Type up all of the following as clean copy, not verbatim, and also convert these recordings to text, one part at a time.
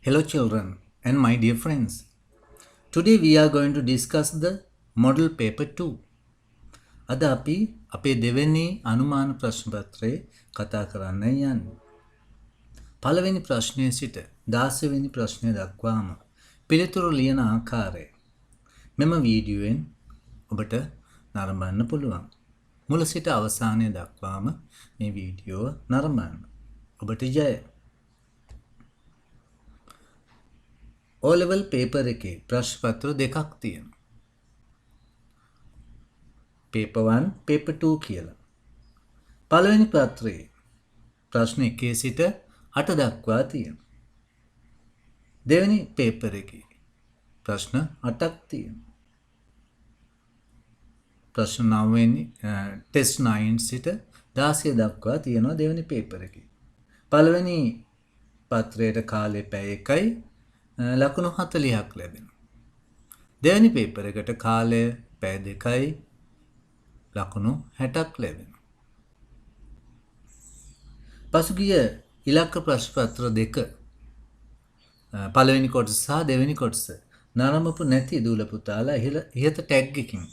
Hello, children, and my dear friends. Today we are going to discuss the model paper 2. අද අපි අපේ දෙවෙනි අනුමාන ප්‍රශ්න පත්‍රයේ කතා කරන්න යන්නේ. පළවෙනි ප්‍රශ්නයේ සිට 16 වෙනි ප්‍රශ්නය දක්වාම පිළිතුරු ලියන ආකාරය මෙම වීඩියෝවෙන් ඔබට නරඹන්න පුළුවන්. මුල සිට අවසානය දක්වාම මේ වීඩියෝව නරඹන්න. ඔබට ජය. O level paper එකේ ප්‍රශ්න පත්‍ර දෙකක් තියෙනවා. paper 1, paper 2 කියලා. පළවෙනි පත්‍රයේ ප්‍රශ්න 1 සිට 8 දක්වා තියෙනවා. දෙවෙනි paper එකේ ප්‍රශ්න 8ක් තියෙනවා. ප්‍රශ්න 9 වෙනි test 9 සිට 16 දක්වා තියෙනවා දෙවෙනි paper එකේ. පළවෙනි පත්‍රයට කාලය පැය 1යි ලකුණු 40ක් ලැබෙනවා. දෙවෙනි පේපර් එකට කාලය පැය 2යි ලකුණු 60ක් ලැබෙනවා. පසුගිය ඉලක්ක ප්‍රශ්න පත්‍ර දෙක පළවෙනි කොටස සහ දෙවෙනි කොටස නරඹපු නැති දූල පුතාලා ඉහත ටැග් එකකින්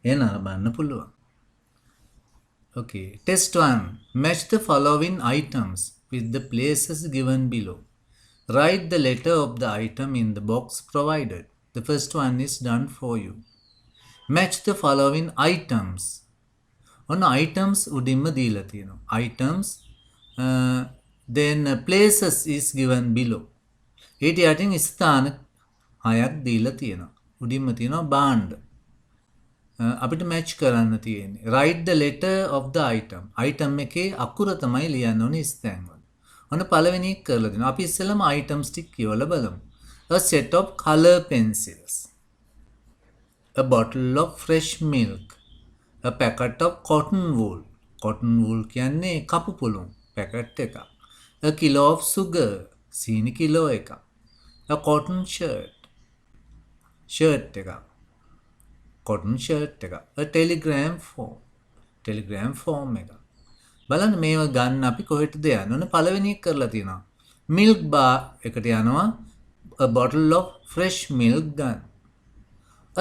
එය නරඹන්න පුළුවන්. Okay, test 1. Match the following items with the places given below. Write the letter of the item in the box provided. The first one is done for you. Match the following items. On items උඩින්ම දීලා තියෙනවා. Items then places is given below. ඊට යටින් ස්ථාන 6ක් දීලා තියෙනවා. උඩින්ම තියෙනවා භාණ්ඩ. අපිට match කරන්න තියෙන්නේ. Write the letter of the item. Item එකේ අකුර තමයි ලියන්න ඕනේ ස්ථාන වල. ඔන්න පළවෙනි එක කරලා දෙනවා. අපි ඉස්සෙල්ලාම items ටික කියවලා බලමු. A set of color pencils. A bottle of fresh milk. A packet of cotton wool. Cotton wool කියන්නේ කපු පුළුන් පැකට් එකක්. A kilo of sugar. සීනි කිලෝ එකක්. A cotton shirt. shirt එකක්. cotton shirt එකක්. A telegram form. telegram form එකක්. බලන්න මේවා ගන්න අපි කොහෙටද යන්නේ? ඕනේ පළවෙනි එක කරලා තියෙනවා. milk bar එකට යනවා. A bottle of fresh milk ගන්න.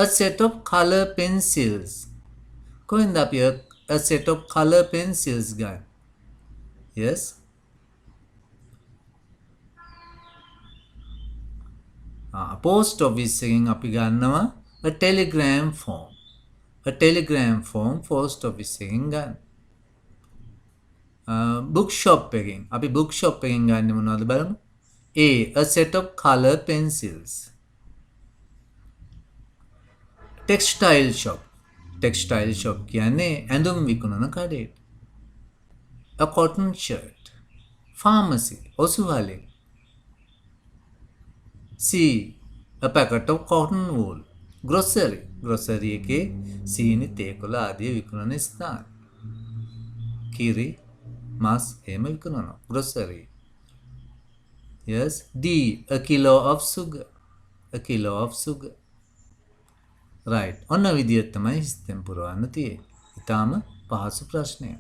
A set of color pencils. කොහෙන්ද අපි a set of color pencils ගන්න? Yes. post office එකෙන් අපි ගන්නවා a telegram form. a telegram form post office එකෙන් ගන්න. bookshop එකෙන් අපි bookshop එකෙන් ගන්න මොනවද බලමු. A set of color pencils. textile shop. textile shop කියන්නේ ඇඳුම් විකුණන කඩේට. a cotton shirt. pharmacy ඔසුහලේ. C a packet of cotton wool. grocery. grocery එකේ සීනි තේකොළ ආදී විකුණන ස්ථාන. කිරි mass එහෙම විකුණනවා. grocery. Yes. D. A kilo of sugar. a kilo of sugar. right. ඔන්න විදියට තමයි හිස්තෙන් පුරවන්න තියෙන්නේ. ඊටාම පහසු ප්‍රශ්නයක්.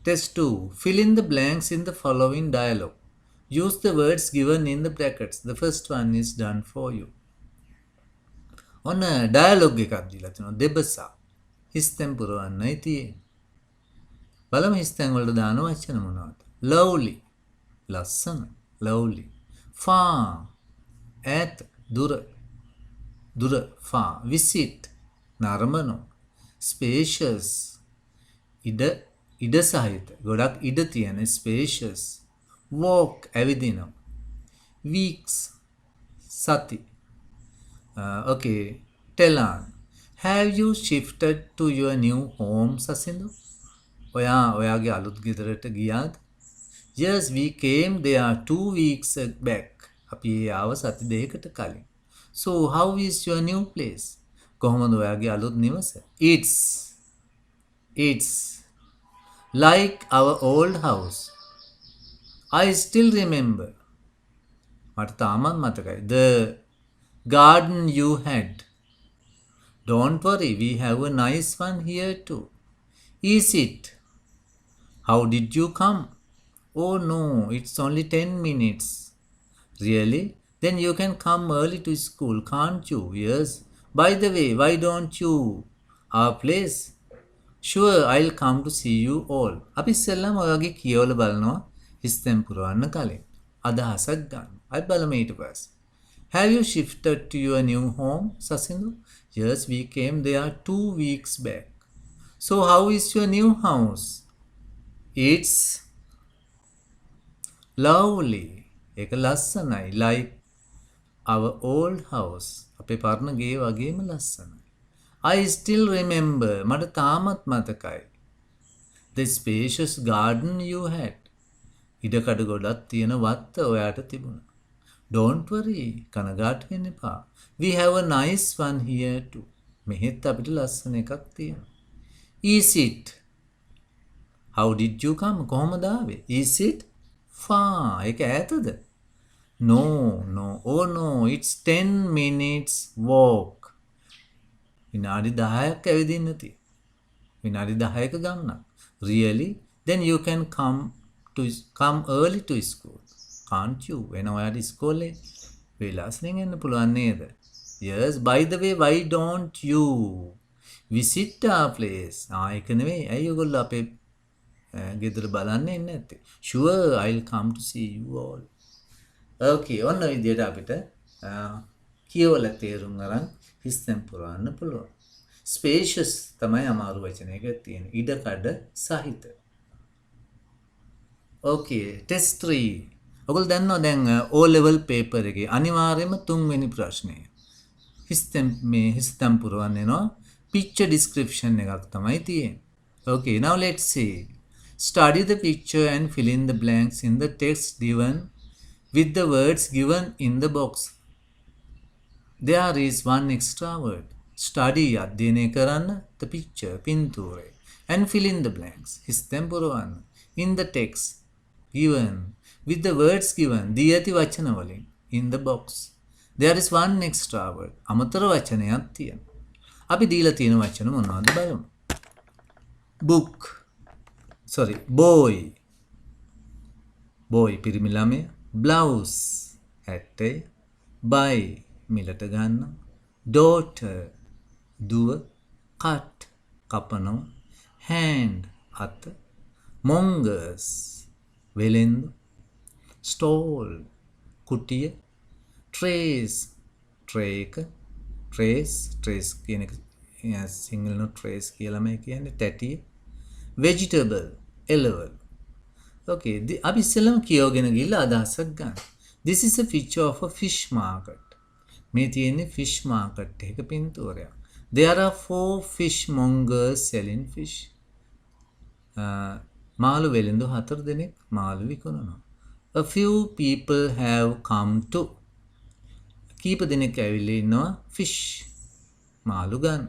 Test 2. Fill in the blanks in the following dialogue. Use the words given in the brackets. The first one is done for you. ඔන්න dialogue එකක් දීලා තියෙනවා. දෙබසා. හිස්තෙන් පුරවන්නයි තියෙන්නේ. බලමු හිස්තැන් වලට දාන වචන මොනවද? lovely ලස්සන lovely. far ඈත දුර දුර far. visit නරඹන. spacious ඉඩ සහිත ගොඩක් ඉඩ තියෙන spacious. walk ඇවිදින. weeks සති. okay. tell on. have you shifted to your new home සසිඳු? ඔයාගේ අලුත් ගෙදරට ගියාද? Yes, we came there 2 weeks back. අපි ආව සති දෙකකට කලින්. So, how is your new place? කොහොමද ඔයාගේ අලුත් නිවස? It's like our old house. I still remember. මට තාමත් මතකයි. The garden you had. Don't worry, we have a nice one here too. Is it? How did you come? Oh no, it's only 10 minutes. Really? Then you can come early to school, can't you? Yes. By the way, why don't you? Our place? Sure, I'll come to see you all. අපි ඉස්සෙල්ලාම ඔයගේ කියවල බලනවා හිස්තැන් පුරවන්න කලින්. අදහසක් ගන්න. අපි බලමු ඊට පස්සේ. Have you shifted to your new home, Sasindu? Yes, we came there 2 weeks back. So how is your new house? It's lovely. ඒක ලස්සනයි. Like our old house. අපේ පරණ ගේ වගේම ලස්සනයි. I still remember. මට තාමත් මතකයි. The spacious garden you had. ඉඩකඩ ගොඩක් තියෙන වත්ත ඔයාට තිබුණා. Don't worry. කනගාටු වෙන්න එපා. We have a nice one here too. මෙහෙත් අපිට ලස්සන එකක් තියෙනවා. Is it? How did you come? කොහොමද ආවේ? Is it far? ඒක ඈතද? No, no. Oh no, it's 10 minutes walk. විනාඩි 10ක් ඇවිදින්න තියෙනවා. විනාඩි 10ක ගමනක්. Really? Then you can come early to school. Can't you? වෙන ඔයාට ඉස්කෝලේ වෙලාස්නෙන් එන්න පුළුවන් නේද? Yes, by the way, why don't you visit our place? ඒක නෙවෙයි. ඇයි ඔයගොල්ලෝ අපේ ගෙදර බලන්න එන්නේ නැත්තේ? Sure, I'll come to see you all. Okay, ඔන්න විදියට අපිට කියවල තේරුම් අරන් හිස්තැන් පුරවන්න පුළුවන්. Spacious තමයි අමාරු වචනයක තියෙන. ඉඩකඩ සහිත. Okay, test 3. ඔයගොල්ලෝ දන්නවා දැන් O level paper එකේ අනිවාර්යයෙන්ම 3 වෙනි ප්‍රශ්නය. හිස්තැන් පුරවන්න එනවා. Picture description එකක් තමයි තියෙන්නේ. Okay, now let's see. Study the picture and fill in the blanks in the text given with the words given in the box. There is one extra word. Study අධ්‍යයනය කරන්න the picture පින්තූරය and fill in the blanks හිස්තැන් පුරවන්න in the text given with the words given දී ඇති වචන වලින් in the box. There is one extra word. අමතර වචනයක් තියෙනවා. අපි දීලා තියෙන වචන මොනවද බලමු. book. Sorry, boy. boy පිරිමි ළමයා. blouse ඇටේ. buy මිලට ගන්න. daughter දුව. cut කපනවා. hand අත. mongers වෙලෙන්දු. stall කුටිය. trays tray එක. trays කියන එක සිංහල නෝ trays කියලා මේ කියන්නේ තැටිය. vegetable එළවලු. okay අපි ඉස්සෙල්ලාම කියවගෙන ගිහලා අදහසක් ගන්න. this is a picture of a fish market. මේ තියෙන්නේ fish market එක පින්තූරයක්. there are 4 fishmongers selling fish. මාළු වෙළෙන්දු 4 දෙනෙක් මාළු විකුණනවා. a few people have come to. කීප දෙනෙක් ඇවිල්ලා ඉන්නවා fish මාළු ගන්න.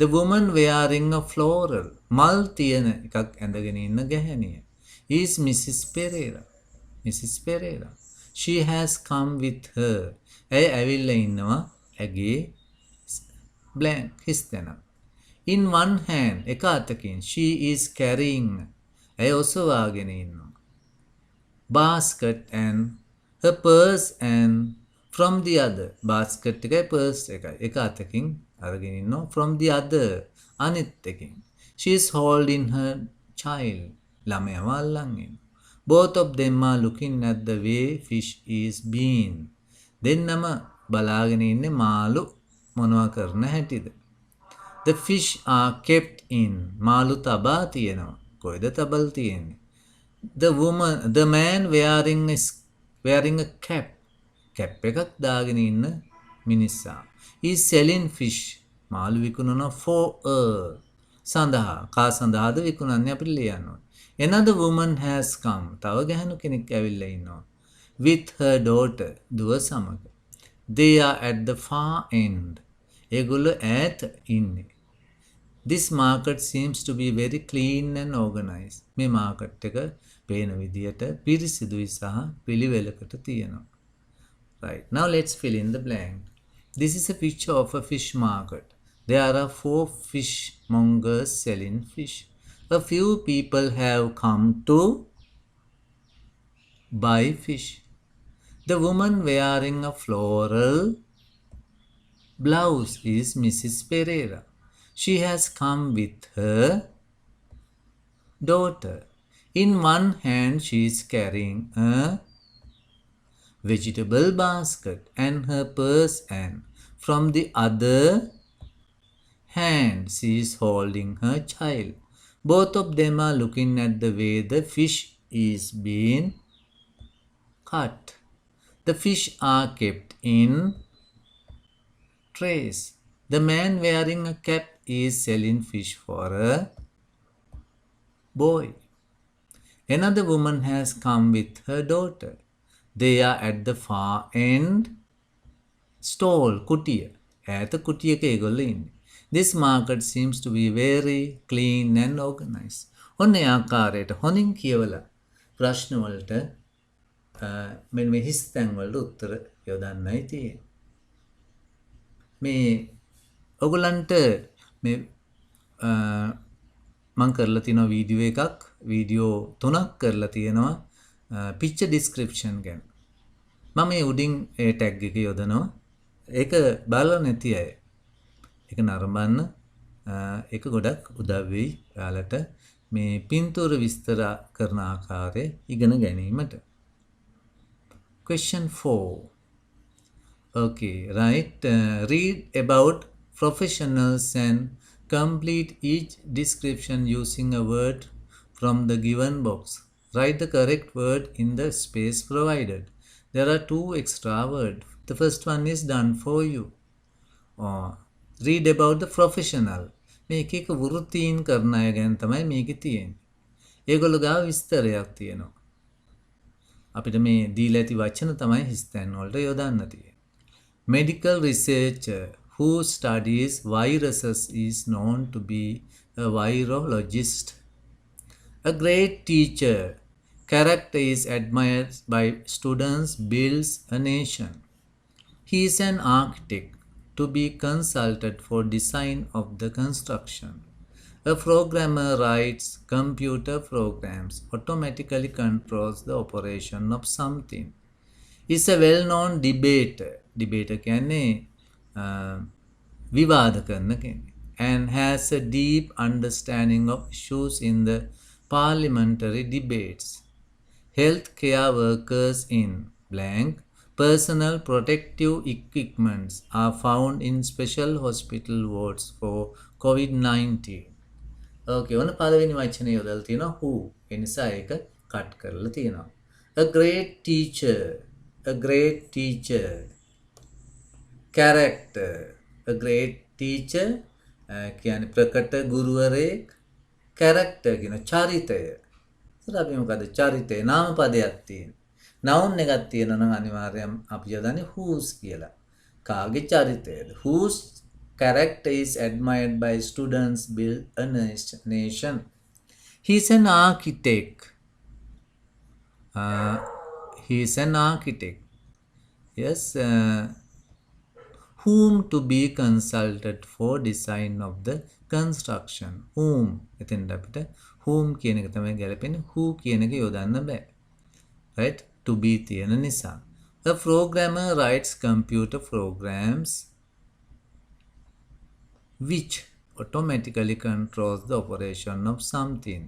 the woman wearing a floral මල් තියෙන එකක් ඇඳගෙන ඉන්න ගැහැණිය is Mrs. Pereira. Mrs. Pereira. she has come with her. ඇය ඇවිල්ලා ඉන්නවා ඇගේ blank හිස්තැන. in one hand එක අතකින් she is carrying ඇය ඔසවාගෙන ඉන්නවා basket and her purse and from the other basket එකයි purse එකයි එක අතකින් අරගෙන ඉන්නවා from the other අනිත් එකකින් she is holding her child ළමයාව අල්ලන් ඉන්නවා. both of them are looking at the way fish is being. දෙන්නම බලාගෙන ඉන්නේ මාළු මොනවා කරන හැටිද. the fish are kept in. මාළු තබා තියෙනවා. කොයිද තබල් තියෙන්නේ. the man wearing a cap. cap එකක් දාගෙන ඉන්න මිනිසා. he is selling fish. මාළු විකුණනවා for a. සඳහා. කා සඳහාද විකුණන්නේ අපිට ලියන්න ඕනේ. another woman has come. තව ගැහණු කෙනෙක් ඇවිල්ලා ඉන්නවා. with her daughter. දුව සමග. they are at the far end. ඒගොල්ලෝ ඈත ඉන්නේ. this market seems to be very clean and organized. මේ මාකට් එක පේන විදියට පිරිසිදුයි සහ පිළිවෙලකට තියෙනවා. right, now let's fill in the blank. this is a picture of a fish market. there are 4 fishmongers selling fish. a few people have come to. buy fish. The woman wearing a floral blouse is Mrs. Pereira. She has come with her daughter. In one hand she is carrying a vegetable basket and her purse, and from the other hand she is holding her child. Both of them are looking at the way the fish is being cut. The fish are kept in trays. The man wearing a cap is selling fish for a boy. Another woman has come with her daughter. They are at the far end stall, කුටිය. ඈත කුටියක ඒගොල්ලෝ ඉන්නේ. This market seems to be very clean and organized. ඔන්න ඒ ආකාරයට හොඳින් කියවලා ප්‍රශ්න වලට මෙන්න මේ හිස් තැන් වලට උත්තර යොදන්නයි තියෙන්නේ. මේ ඔයගලන්ට මේ මම කරලා තියෙනවා වීඩියෝ එකක්, වීඩියෝ 3ක් කරලා තියෙනවා picture description ගැන. මම මේ උඩින් ඒ ටැග් එක යොදනවා. ඒක බලලා නැති අය ඒක නරඹන්න. ඒක ගොඩක් උදව් වෙයි ඔයාලට මේ පින්තූර විස්තර කරන ආකාරය ඉගෙන ගැනීමට. Question 4. Okay, right. Read about professionals and complete each description using a word from the given box. Write the correct word in the space provided. There are 2 extra words. The first one is done for you. Read about the professional. මේ එක එක වෘත්තීන් කරන අය ගැන තමයි මේකේ තියෙන්නේ. ඒගොල්ලෝ ගාව විස්තරයක් තියෙනවා. අපිට මේ දීලා ඇති වචන තමයි හිස්තැන් වලට යොදන්න තියෙන්නේ. Medical researcher who studies viruses is known to be a virologist. A great teacher character is admired by students, builds a nation. He is an architect to be consulted for design of the construction. A programmer writes computer programs, automatically controls the operation of something. Is a well-known debater. Debater කියන්නේ විවාද කරන කෙනෙක්. And has a deep understanding of issues in the parliamentary debates. Healthcare workers in blank personal protective equipments are found in special hospital wards for COVID-19. Okay, ඔන්න පළවෙනි වචනේ යොදලා තියෙනවා who. ඒ නිසා ඒක කට් කරලා තියෙනවා. A great teacher. A great teacher. Character. A great teacher කියන්නේ ප්‍රකට ගුරුවරයෙක්. Character කියන චරිතය. ඒත් අපි මොකද චරිතේ නාම පදයක් තියෙනවා. noun එකක් තියෙනවා නම් අනිවාර්යයෙන් අපි යදන්නේ whose කියලා. කාගේ චරිතයද? Whose character is admired by students, build a nation. He is an architect. He is an architect. Yes. Whom to be consulted for design of the construction. Whom. එතෙන්ට අපිට whom කියන එක තමයි ගැලපෙන්නේ. Who කියන එක යොදන්න බෑ. Right? To be තියෙන නිසා. A programmer writes computer programs which automatically controls the operation of something.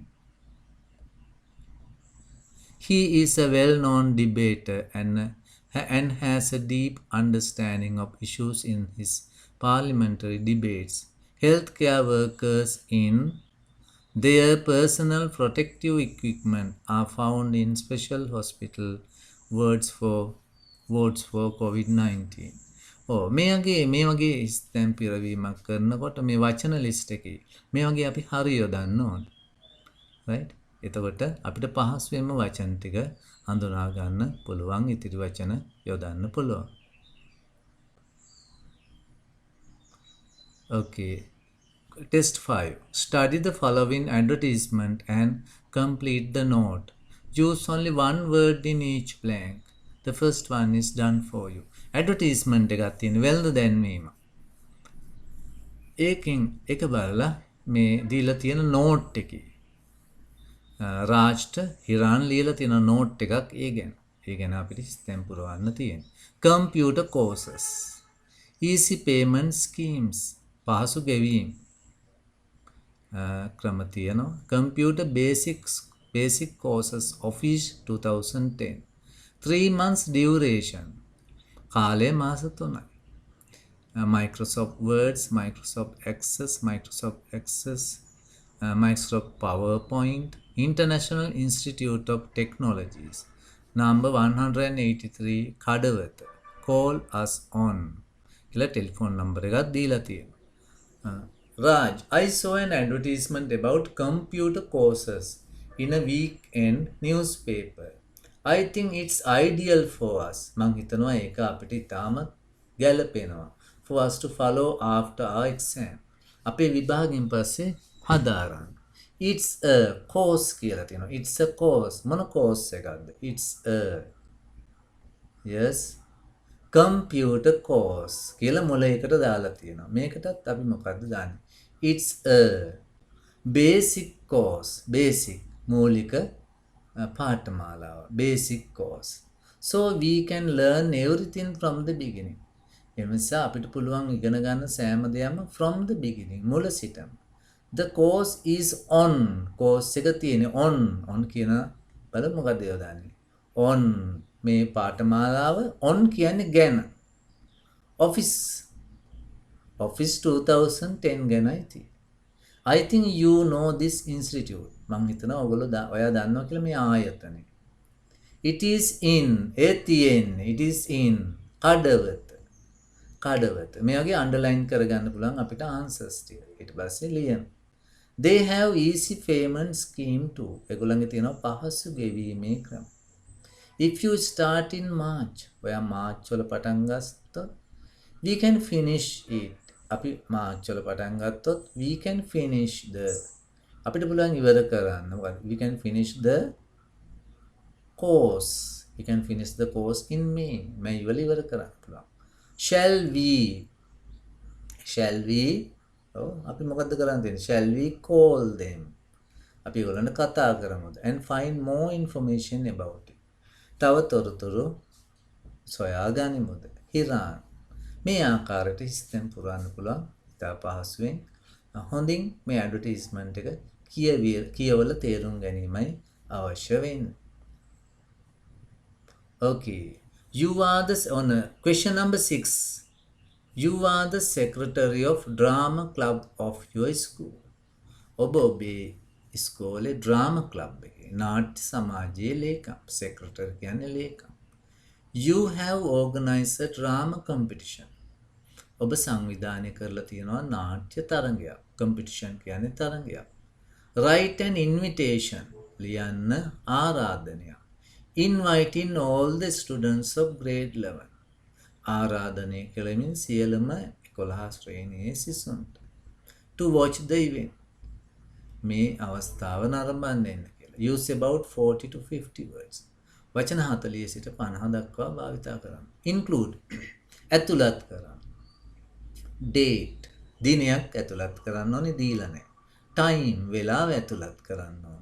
He is a well-known debater and has a deep understanding of issues in his parliamentary debates. Healthcare workers in their personal protective equipment are found in special hospital wards for COVID-19. මේ වගේ ස්තැම් පිරවීමක් කරනකොට මේ වචන list එකේ මේ වගේ අපි හරි යොදන්න ඕන. right? එතකොට අපිට පහසුවෙන්ම වචන ටික හඳුනා ගන්න පුළුවන්, ඉතිරි වචන යොදන්න පුළුවන්. Okay. Test 5. Study the following advertisement and complete the note. Use only one word in each blank. The first one is done for you. Advertisement එකක් තියෙන වෙළඳ දැන්වීම. ඒකෙන් එක බලලා මේ දීලා තියෙන note එකේ රාජ්ට හිරාන් ලියලා තියෙන නෝට් එකක් ඒ ගැන. ඒ ගැන අපිට ස්තැම් පුරවන්න තියෙන. Computer causes. easy payment schemes. පහසු ගෙවීම් ක්‍රම තියෙනවා. Computer basic courses office 2010. 3 months duration. කාලය මාස 3යි. Microsoft Words, Microsoft Access, Microsoft PowerPoint, International Institute of Technologies, number 183 Kadawatha. Call us on. කියලා ටෙලිෆෝන් නම්බර එකක් දීලා තියෙනවා. Raj, I saw an advertisement about computer courses in a weekend newspaper. I think it's ideal for us. මං හිතනවා ඒක අපිට ඉතාමත් ගැලපෙනවා. For us to follow after our exam. අපේ විභාගයෙන් පස්සේ හදාරන්න. It's a course කියලා තියෙනවා. It's a course. මොන course එකක්ද? It's a yes computer course කියලා මොලේකට දාලා තියෙනවා. මේකටත් අපි මොකද්ද දාන්නේ? It's a basic course. Basic මූලික පාඨමාලාව. Basic course. So we can learn everything from the beginning. එනිසා අපිට පුළුවන් ඉගෙන ගන්න සෑම දෙයක්ම from the beginning මුල සිටම. The course is on. course එක තියෙන්නේ on කියන බලමු මොකද යොදන්නේ. on මේ පාඨමාලාව on කියන්නේ ගැන. office 2010 ගැනයි තියෙන්නේ. I think you know this institute. මම හිතනවා ඔයගොල්ලෝ ඔයා දන්නවා කියලා මේ ආයතනය. It is in it is in Kadawatha මේ වගේ අන්ඩර්ලයින් කරගන්න පුළුවන් අපිට ආන්සර්ස් ටික. ඊට පස්සේ ලියන්න. They have easy payment scheme too. ඒගොල්ලන්ගේ තියෙනවා පහසු ගෙවීමේ ක්‍රම. If you start in March, ඔයා මාර්ච් වල පටන් ගත්තොත් we can finish it. අපි මාර්ච් වල පටන් ගත්තොත් we can finish the අපිට පුළුවන් ඉවර කරන්න. මොකද we can finish the course. We can finish the course in May. මේ ඉවර කරන්න පුළුවන්. Shall we අපි මොකද්ද කරන්න තියෙන්නේ? Shall we call them? අපි ඒගොල්ලන්ට කතා කරමුද? And find more information about it. තව තොරතුරු සොයාගනිමුද? හිරාන් මේ ආකාරයට හිස්තැන් පුරවන්න පුළුවන්. ඉතා පහසුවෙන් හොඳින් මේ ඇඩ්වර්ටයිස්මන්ට් එක කියවල තේරුම් ගැනීමයි අවශ්‍ය වෙන්නේ. Okay. You are on question number 6. You are the secretary of drama club of your school. ඔබ ඔබේ ඉස්කෝලේ drama club එකේ නාට්‍ය සමාජයේ ලේකම්. secretary කියන්නේ ලේකම්. You have organized a drama competition. ඔබ සංවිධානය කරලා තියෙනවා නාට්‍ය තරඟයක්. competition කියන්නේ තරඟයක්. Write an invitation. ලියන්න ආරාධනයක්. Inviting all the students of grade 11. ආරාධනය කළමින් සියලුම 11 ශ්‍රේණියේ සිසුන්ට to watch the event. මේ අවස්ථාව නරඹන්න කියලා. Use about 40 to 50 words. වචන 40 සිට 50 දක්වා භාවිතා කරන්න. Include ඇතුළත් කරන්න. Date දිනයක් ඇතුළත් කරන්න ඕනේ දීලා නැහැ. Time වෙලාව ඇතුළත් කරන්න ඕනේ.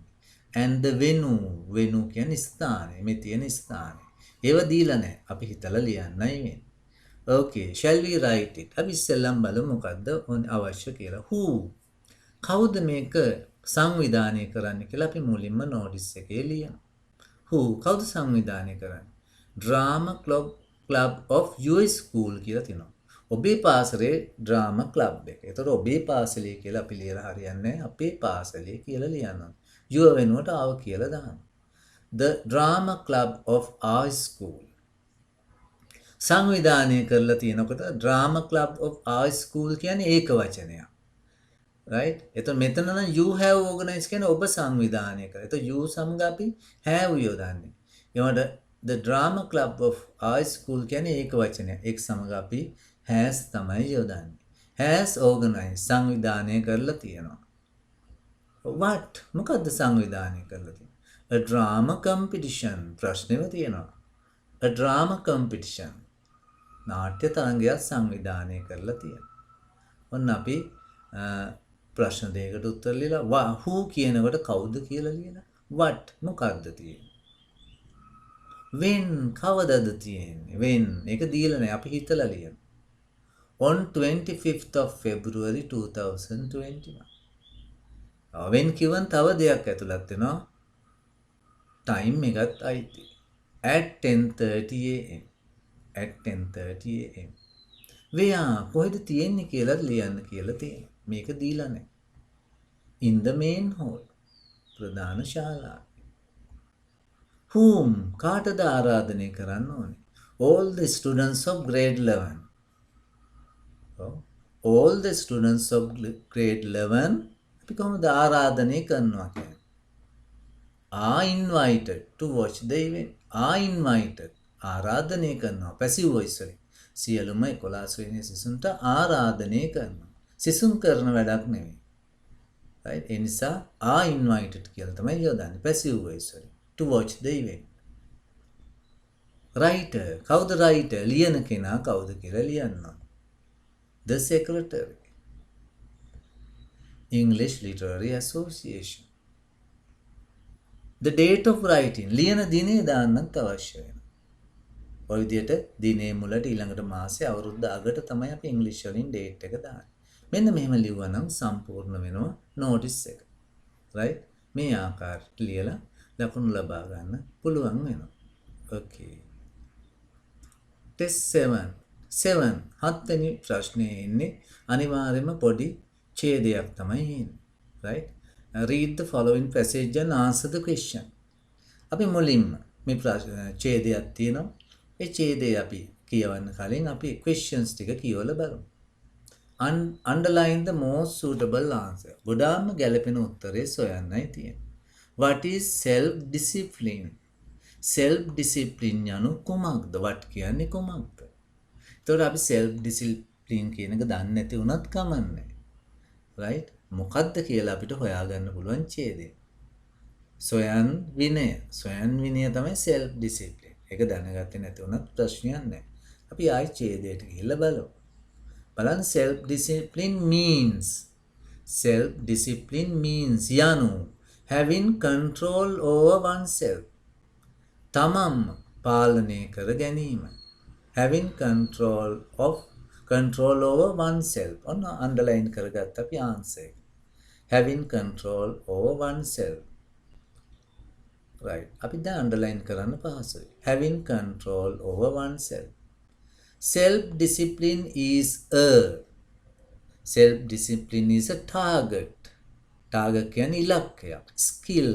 And the venue කියන්නේ ස්ථානය. මේ තියෙන ස්ථානය. ඒව දීලා නැහැ. අපි හිතලා ලියන්නයි වෙන්නේ. Okay, shall we write it? අපි ඉස්සෙල්ලම බලමු මොකද්ද අවශ්‍ය කියලා. Who? කවුද මේක සංවිධානය කරන්න කියලා අපි මුලින්ම notice එකේ ලියමු. Who? කවුද සංවිධානය කරන්නේ? Drama club of your school කියලා තියෙනවා. ඔබේ පාසලේ drama club එක. ඒතකොට ඔබේ පාසලේ කියලා අපි ලියලා හරියන්නේ නැහැ. අපේ පාසලේ කියලා ලියනවා. your වෙනුවට ආව කියලා දාන්න. The drama club of our school. සංවිධානය කරලා තියෙනකොට drama club of our school කියන්නේ ඒක වචනයක්. right? එතකොට මෙතන නම් you have organized කියන්නේ ඔබ සංවිධානය කරා. එතකොට you සමග අපි have යොදන්නේ. ඊළඟට the drama club of our school කියන්නේ ඒක වචනයක්. ඒක සමග අපි has තමයි යොදන්නේ. has organized සංවිධානය කරලා තියෙනවා. what? මොකද්ද සංවිධානය කරලා තියෙන්නේ? a drama competition. ප්‍රශ්නෙම තියෙනවා. a drama competition. නාට්‍ය තරඟයක් සංවිධානය කරලා තියෙනවා. ඔන්න අපි ප්‍රශ්න දෙකකට උත්තර ලියලා who කියනකොට කවුද කියලා ලියලා what මොකක්ද තියෙන්නේ? when කවදද තියෙන්නේ? when ඒක දීලා නැහැ අපි හිතලා ලියමු. on 25th of February 2021. when කිව්වන් තව දෙයක් ඇතුළත් වෙනවා. time එකත් අයිති. at 10:30 am. at 10:30 am. where කොහෙද තියෙන්නේ කියලා ලියන්න කියලා තියෙනවා. මේක දීලා නැහැ. in the main hall. ප්‍රධාන ශාලාව. whom කාටද ආරාධනය කරන්න ඕනේ? all the students of grade 11. all the students of grade 11 අපි කොහොමද ආරාධනය කරනවා කියන්නේ? are invited to watch the event. are invited ආරාධනය කරනවා passive voice වලින්. සියලුම 11 වෙනි සිසුන්ට ආරාධනය කරනවා. සිසුන් කරන වැඩක් නෙවෙයි. right? ඒ නිසා are invited කියලා තමයි යොදන්නේ passive voice වලින්. to watch the event. writer කවුද writer? ලියන කෙනා කවුද කියලා ලියන්න. the secretary. English Literary Association. the date of writing ලියන දිනේ දාන්නත් අවශ්‍ය වෙනවා. ඔය විදිහට දිනේ මුලට ඊළඟට මාසේ අවුරුද්ද අගට තමයි අපි ඉංග්‍රීසි වලින් date එක දාන්නේ. මෙන්න මෙහෙම ලිව්වා නම් සම්පූර්ණ වෙනවා notice එක. right? මේ ආකාරයට ලියලා ලකුණු ලබා ගන්න පුළුවන් වෙනවා. okay. test 7 හත්වෙනි ප්‍රශ්නේ ඉන්නේ අනිවාර්යයෙන්ම පොඩි ඡේදයක් තමයි එන්නේ. right? read the following passage and answer the question. අපි මුලින්ම මේ ඡේදයක් තියෙනවා. ඒ ඡේදය අපි කියවන්න කලින් අපි questions ටික කියවලා බලමු. underline the most suitable answer. ගොඩාක්ම ගැළපෙන උත්තරේ සොයන්නයි තියෙන්නේ. what is self discipline? self discipline යනු කුමක්ද? what කියන්නේ කුමක්ද? එතකොට අපි self discipline කියන එක දන්නේ නැති වුණත් කමන්නේ. right? මොකද්ද කියලා අපිට හොයාගන්න පුළුවන් ඡේදය. සොයන් විනය. සොයන් විනය තමයි self discipline. ඒක දැනගත්තේ නැති වුණත් ප්‍රශ්නයක් නැහැ. අපි ආයි ඡේදයට ගිහිල්ලා බලමු. බලන්න self discipline means. self discipline means යනු having control over oneself. තමන්ම පාලනය කර ගැනීම. having control over oneself. ඔන්න underline කරගත්ත අපි answer. having control over oneself. right. අපි දැන් underline කරන්න පහසුයි. having control over oneself. self discipline is a target. target කියන්නේ ඉලක්කයක්. skill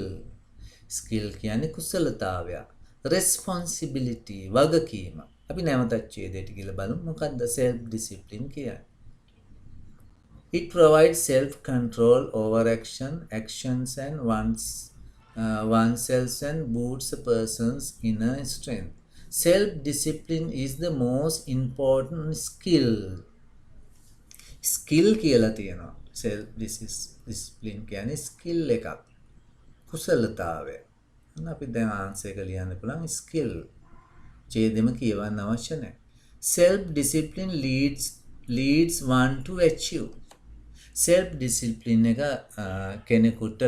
කියන්නේ කුසලතාවයක්. responsibility වගකීම. අපි නැවතත් ඡේදයට ගිහලා බලමු මොකක්ද self discipline කියන්නේ. it provides self control over actions and oneself and boosts a person's inner strength. self discipline is the most important skill කියලා තියෙනවා. self discipline කියන්නේ skill එකක්. කුසලතාවය. අපි දැන් ආන්සර් එක ලියන්න පුළුවන් skill. ඡේදෙම කියවන්න අවශ්‍ය නැහැ. self discipline leads one to achieve. self discipline එක කෙනෙකුට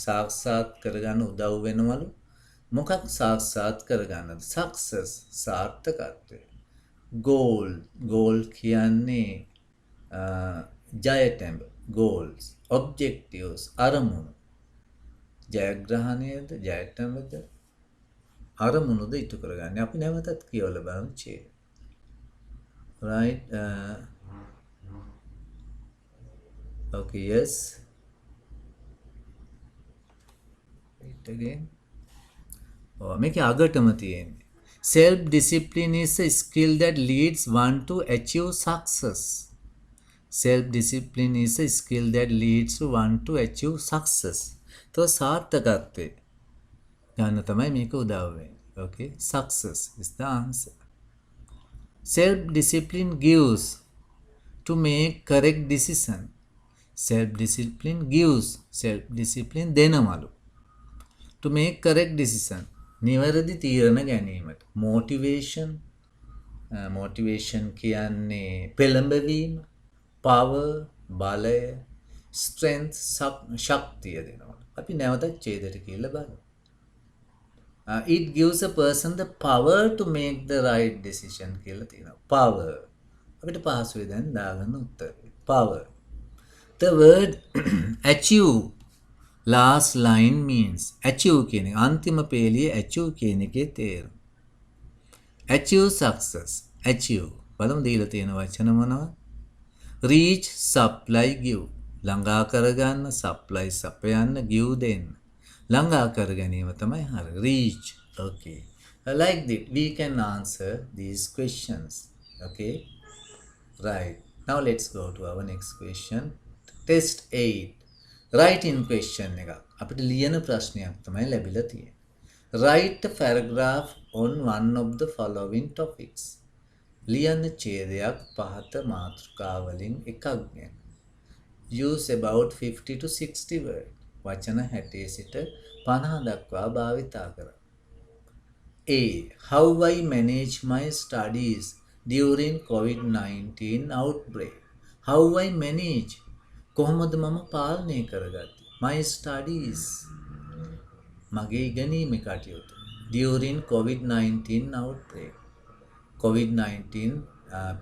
සාක්ෂාත් කරගන්න උදව් වෙනවලු. මොකක් සාක්ෂාත් කරගන්නද? success සාර්ථකත්වය. goal කියන්නේ ජයතැඹ goals. objectives අරමුණු. ජයග්‍රහණයද ජයතැඹද අරමුණුද ඉටු කරගන්න. අපි නැවතත් කියවලා බලමු ඡේද. right? okay, yes. wait again. මේක අගටම තියෙන්නේ. self discipline is a skill that leads one to achieve success. self discipline is a skill that leads one to achieve success. तो සාර්ථකත්වය ගන්න තමයි මේක උදව් වෙන්නේ. okay, success is the answer. self discipline gives to make correct decision. self discipline දෙනවලු to make correct decision. නිවැරදි තීරණ ගැනීමට. motivation කියන්නේ පෙළඹවීම, power බලය, strength ශක්තිය දෙනවා. අපි නැවතත් ඡේදයට කියලා බලමු. it gives a person the power to make the right decision කියලා තියෙනවා. Power. අපිට පහසුයි දැන් දාගන්න උත්තරේ. Power. The word achieve last line means achieve කියන එක අන්තිම පේලියේ achieve කියන එකේ තේරුම. achieve success. achieve. බලමු දීලා තියෙන වචන මොනවද? reach, supply, give. ළඟා කරගන්න, supply සපයන්න, give දෙන්න. ළඟා කර ගැනීම තමයි හරි. reach. Okay. Like that we can answer these questions. Okay. Right. Now let's go to our next question. Test 8. Write in question එක. අපිට ලියන ප්‍රශ්නයක් තමයි ලැබිලා තියෙන්නේ. Write a paragraph on one of the following topics. ලියන ඡේදයක් පහත මාතෘකාවලින් එකක් ගැන. Use about 50 to 60 words. වචන 60 සිට 50 දක්වා භාවිතා කර. A. How I manage my studies during COVID-19 outbreak. How I manage. කොහොමද මම පාලනය කරගත්තේ? My studies. මගේ ඉගෙනීමේ කටයුතු. During COVID-19 outbreak. COVID-19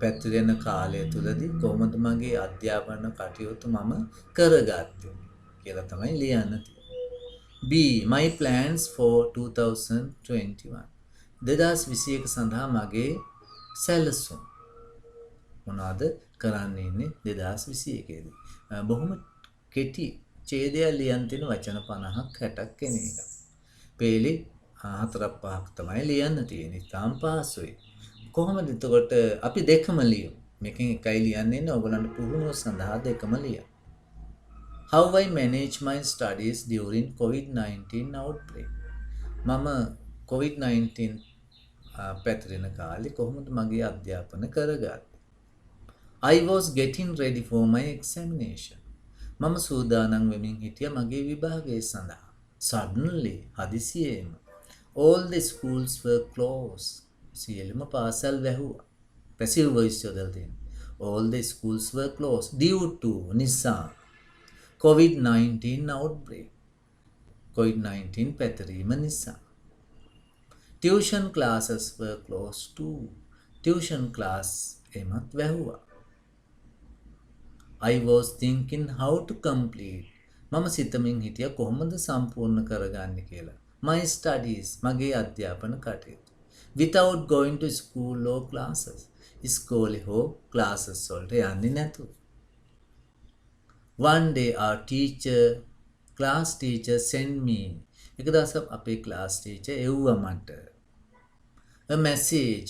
පැතිරෙන කාලය තුලදී කොහොමද මගේ අධ්‍යාපන කටයුතු මම කරගත්තේ කියලා තමයි ලියන්න තියෙන්නේ. B. My plans for 2021. 2021 සඳහා මගේ සැලසුම්. මොනවද කරන්න ඉන්නේ 2021 දී. බොහොම කෙටි ඡේදයක් ලියන්න තියෙන වචන 50ක් 60ක් කෙන එක. පේලි 4-5ක් තමයි ලියන්න තියෙන්නේ. තාම පහසුයි. කොහොමද එතකොට අපි දෙකම ලියමු. මේකෙන් එකයි ලියන්න ඉන්නේ. ඔයගොල්ලන්ට පුහුණුව සඳහා දෙකම ලියමු. How I manage my studies during COVID-19 outbreak. මම COVID-19 පැතිරෙන කාලේ කොහොමද මගේ අධ්‍යාපන කරගත්තේ? I was getting ready for my examination. මම සූදානම් වෙමින් හිටියා මගේ විභාගය සඳහා. Suddenly, හදිසියෙම all the schools were closed. සියලුම පාසල් වැහුවා. Passive voice යොදලා තියෙනවා. All the schools were closed due to නිසා COVID-19 outbreak. COVID-19 පැතිරීම නිසා. Tuition classes were closed too. Tuition class එමත් වැහුවා. I was thinking how to complete. මම සිතමින් හිටියා කොහොමද සම්පූර්ණ කරගන්නේ කියලා. My studies, මගේ අධ්‍යාපන කටයුතු. Without going to school or classes. ඉස්කෝලේ හෝ classes වලට යන්නේ නැතුව. One day our class teacher sent me. එක දවසක් අපේ class teacher එව්වා මට. A message,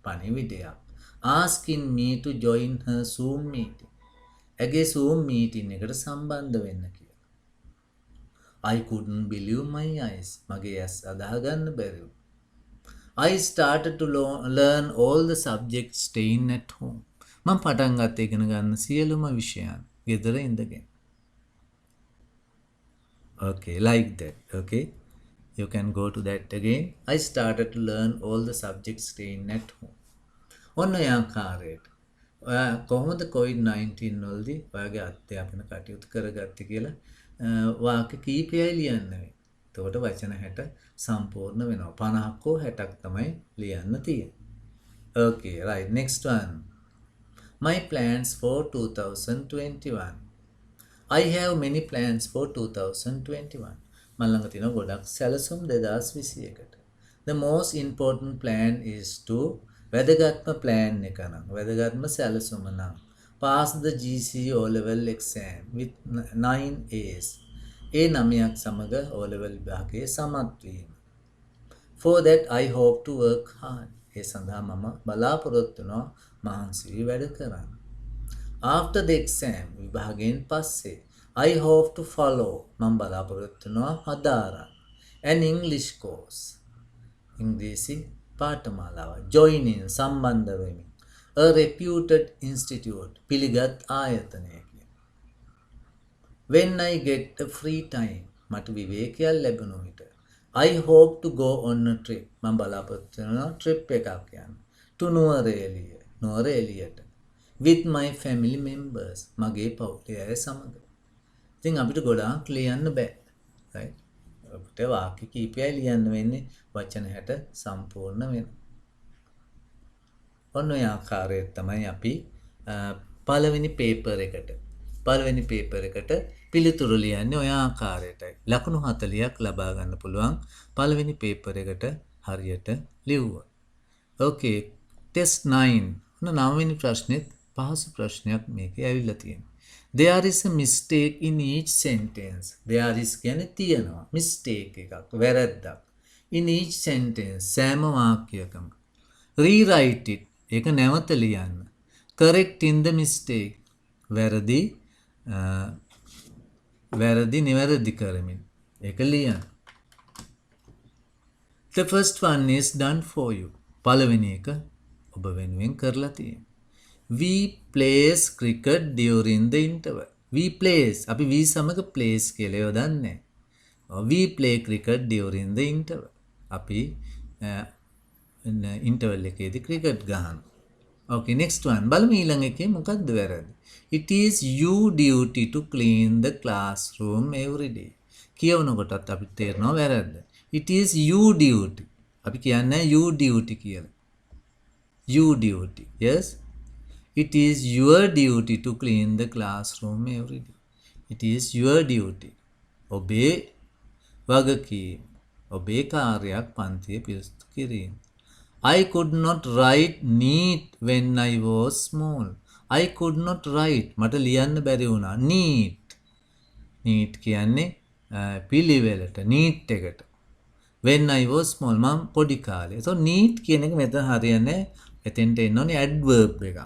පණිවිඩයක්. Asking me to join her Zoom meeting. ඇගේ Zoom meeting එකට සම්බන්ධ වෙන්න කියලා. I couldn't believe my eyes. මගේ ඇස් අදාහගන්න බැරි වුණා. I started to learn all the subjects staying at home. මම පටන් ගත්ත ඉගෙන ගන්න සියලුම විෂයන් ගෙදර ඉඳගෙන. Okay, like that. Okay. You can go to that again. I started to learn all the subjects staying at home. ඔන්න ඔය ආකාරයට ඔයා කොහොමද COVID-19 වලදී ඔයාගේ අධ්‍යාපන කටයුතු කරගත්තේ කියලා වාක්‍ය කීපයයි ලියන්න වෙන්නේ. එතකොට වචන 60 සම්පූර්ණ වෙනවා. 50ක් හෝ 60ක් තමයි ලියන්න තියෙන්නේ. Okay, right. Next one. My plans for 2021. I have many plans for 2021. මම ළඟ තියෙන ගොඩක් සැලසුම් 2021ට. The most important plan is to වැදගත්ම plan එක නම් වැදගත්ම සැලසුම නම් pass the GCE O level exam with 9 A's. ඒ 9ක් සමග O level විභාගයේ සමත් වීම. For that I hope to work hard. ඒ සඳහා මම බලාපොරොත්තු වෙනවා මහන්සි වී වැඩ කරන්න. After the exam විභාගයෙන් පස්සේ I hope to follow මම බලාපොරොත්තු වෙනවා හදාරන්න. An English course. ඉංග්‍රීසි පාඨමාලාව. Join in සම්බන්ධ වෙමින්. A reputed institute පිළිගත් ආයතනයකින්. When I get a free time මට විවේකයක් ලැබුණු විට I hope to go on a trip. මම බලාපොරොත්තු වෙනවා trip එකක් යන්න. To නුවරඑළියට. With my family members මගේ පවුලේ අය සමග. ඉතින් අපිට ගොඩාක් ලියන්න බෑ. right? අපිට වාක්‍ය කීපයයි ලියන්න වෙන්නේ වචන 60 සම්පූර්ණ වෙනවා. ඔන්න ඔය ආකාරයට තමයි අපි පළවෙනි පේපර් එකට පිළිතුරු ලියන්නේ ඔය ආකාරයටයි. ලකුණු 40ක් ලබා ගන්න පුළුවන් පළවෙනි පේපර් එකට හරියට ලිව්වොත්. ඕකේ ටෙස්ට් 9 ඔන්න 9 වෙනි ප්‍රශ්නෙත් පහසු ප්‍රශ්නයක් මේකේ ඇවිල්ලා තියෙනවා. There is a mistake in each sentence. There is කියන්නේ තියෙනවා. Mistake එකක්, වැරද්දක්. In each sentence සෑම වාක්‍යයකම. Rewrite it. ඒක නැවත ලියන්න. Correct in the mistake. වැරදි නිවැරදි කරමින්. ඒක ලියන්න. The first one is done for you. පළවෙනි එක ඔබ වෙනුවෙන් කරලා තියෙනවා. We plays cricket during the interval. We plays අපි we සමග plays කියලා යොදන්නේ. We play cricket during the interval. අපි interval එකේදී cricket ගහනවා. Okay, next one. බලමු ඊළඟ එකේ මොකක්ද වැරදි? It is your duty to clean the classroom every day. කියවනකොටත් අපිට තේරෙනවා වැරද්ද. It is your duty. අපි කියන්නේ your duty කියලා. Your duty. Yes. It is your duty to clean the classroom every day. It is your duty. ඔබේ වගකීම. ඔබේ කාර්යයක් පන්තියේ පිරිසිදු කිරීම. I could not write neat when I was small. I could not write. මට ලියන්න බැරි වුණා. Neat. Neat කියන්නේ පිළිවෙලට neat එකට. When I was small මම පොඩි කාලේ. So neat කියන එක මෙතන හරියන්නේ. එතෙන්ට එන්න ඕනේ adverb එකක්.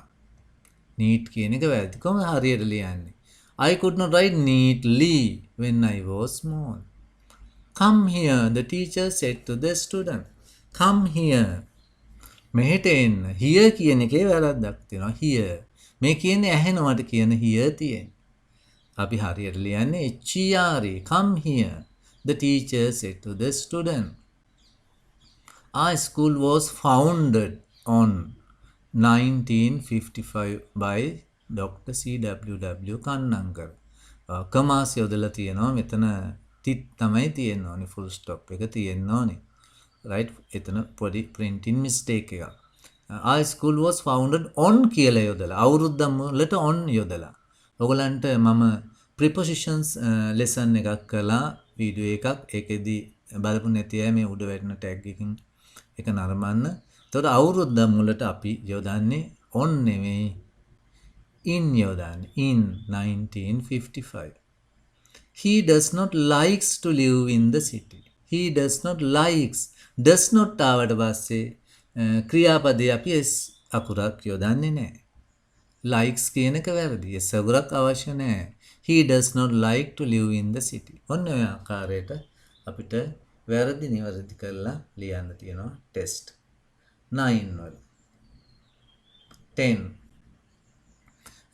Neat කියන එක වැරදි. කොහොමද හරියට ලියන්නේ? I could not write neatly when I was small. Come here, the teacher said to the student. Come here. මෙහෙට එන්න. Here කියන එකේ වැරද්දක් තියෙනවා. Here. මේ කියන්නේ ඇහෙනවට කියන here තියෙන්නේ. අපි හරියට ලියන්නේ HERE. Come here. The teacher said to the student. Our school was founded on 1955 by Dr. C.W.W. Kannangkar. කමාස් යොදලා තියෙනවා මෙතන තිත් තමයි තියෙන්න ඕනේ full stop එක තියෙන්න ඕනේ. Right? එතන පොඩි printing mistake එකක්. Our school was founded on කියලා යොදලා අවුරුද්දම වලට on යොදලා. ඔයගලන්ට මම prepositions lesson එකක් කළා වීඩියෝ එකක්. ඒකෙදි බලපු නැති අය මේ උඩ වැටෙන tag එකකින් එක නරඹන්න. එතකොට අවුරුද්දම වලට අපි යොදන්නේ on නෙමෙයි in යොදන්නේ. In 1955. He does not likes to live in the city. He does not likes. Does not ආවට පස්සේ ක්‍රියාපදේ අපි s අකුරක් යොදන්නේ නැහැ. Likes කියන එක වැරදි. s අකුරක් අවශ්‍ය නැහැ. He does not like to live in the city. ඔන්න ඔය ආකාරයට අපිට වැරදි නිවැරදි කරලා ලියන්න තියෙනවා ටෙස්ට් 9 වල. 10.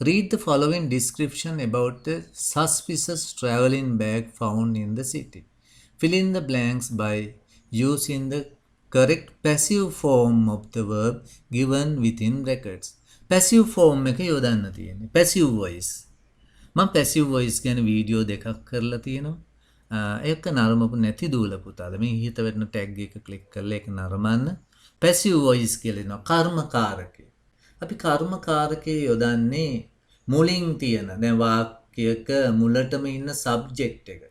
Read the following description about the suspicious traveling bag found in the city. Fill in the blanks by using the correct passive form of the verb given within brackets. Passive form එක යොදන්න තියෙන්නේ. Passive voice. මම passive voice ගැන video දෙකක් කරලා තියෙනවා. ඒක නරඹපු නැති දූල පුතාලා මේ හිත වෙන ටැග් එක ක්ලික් කරලා ඒක නරඹන්න. Passive voice කියලා එනවා කර්මකාරකේ. අපි කර්මකාරකේ යොදන්නේ මුලින් තියෙන දැන් වාක්‍යයක මුලටම ඉන්න සබ්ජෙක්ට් එක.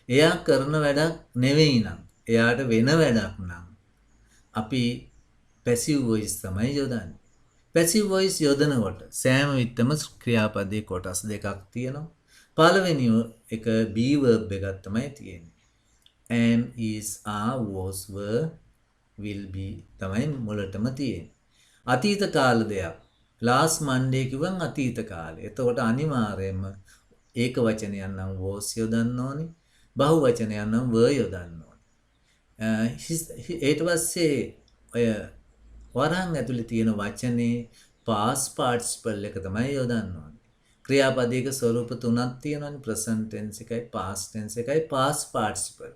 එයා කරන වැඩක් නෙවෙයි නම් එයාට වෙන වැඩක් නම් අපි passive voice තමයි යොදන්නේ. passive voice යොදනකොට සෑම විටම ක්‍රියාපදයේ කොටස් දෙකක් තියෙනවා. පළවෙනි එක be verb එකක් තමයි තියෙන්නේ. am, is, are, was, were, will be තමයි මුලටම තියෙන්නේ. අතීත කාල දෙයක්. last Monday කිව්වන් අතීත කාලේ. එතකොට අනිවාර්යයෙන්ම ඒක වචනයක් නම් was යොදන්න ඕනේ. බහු වචනයක් නම් were යොදන්න ඕනේ. ඊට පස්සේ ඔය වරහන් ඇතුලේ තියෙන වචනේ past participle එක තමයි යොදන්න ඕනේ. ක්‍රියාපදයක ස්වරූප තුනක් තියෙනවානේ present tense එකයි past tense එකයි past participle.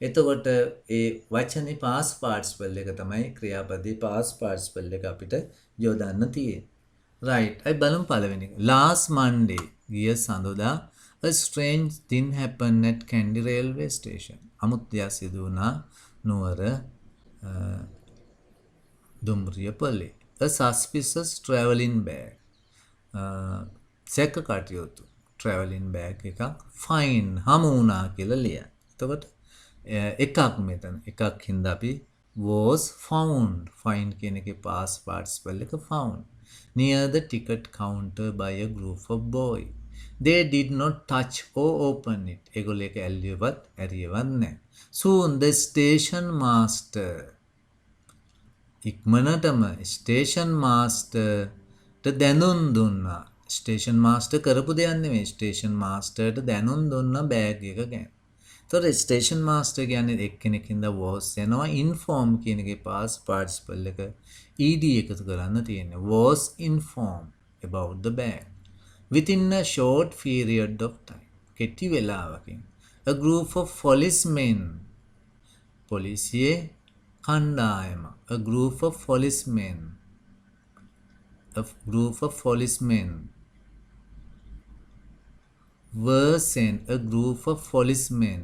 එතකොට ඒ වචනේ past participle එක තමයි ක්‍රියාපදයේ past participle එක අපිට යොදන්න තියෙන්නේ. right. අයි බලමු පළවෙනි එක. last Monday ගිය සඳුදා A strange thing happened at Kandy railway station. අමුත්‍යා සිදු වුණා නුවර දුම්රිය පොලේ. A suspicious travelling bag. සැක කටයුතු travelling bag එකක් fine හමු වුණා කියලා ලියන්න. එතකොට එකක් මෙතන එකක් හින්දා අපි was found find කියන එකේ past participle එක found near the ticket counter by a group of boy. They did not touch or open it. ඒගොල්ලෝ ඒක ඇල්ලියවත් ඇරියවත් නැහැ. Soon the station master ඉක්මනටම ස්ටේෂන් මාස්ටර්ට දැනුම් දුන්නා. ස්ටේෂන් මාස්ටර් කරපු දෙයක් නෙමෙයි. ස්ටේෂන් මාස්ටර්ට දැනුම් දුන්නා බෑග් එක ගැන. ඒතකොට ස්ටේෂන් මාස්ටර් කියන්නේ එක්කෙනෙක් හින්දා was එනවා. inform කියන එකේ past participle එක ed එකතු කරන්න තියෙන්නේ. was informed about the bag within a short period of time. කෙටි වෙලාවකින් a group of policemen පොලිසියේ කණ්ඩායම a group of policemen were sent a group of policemen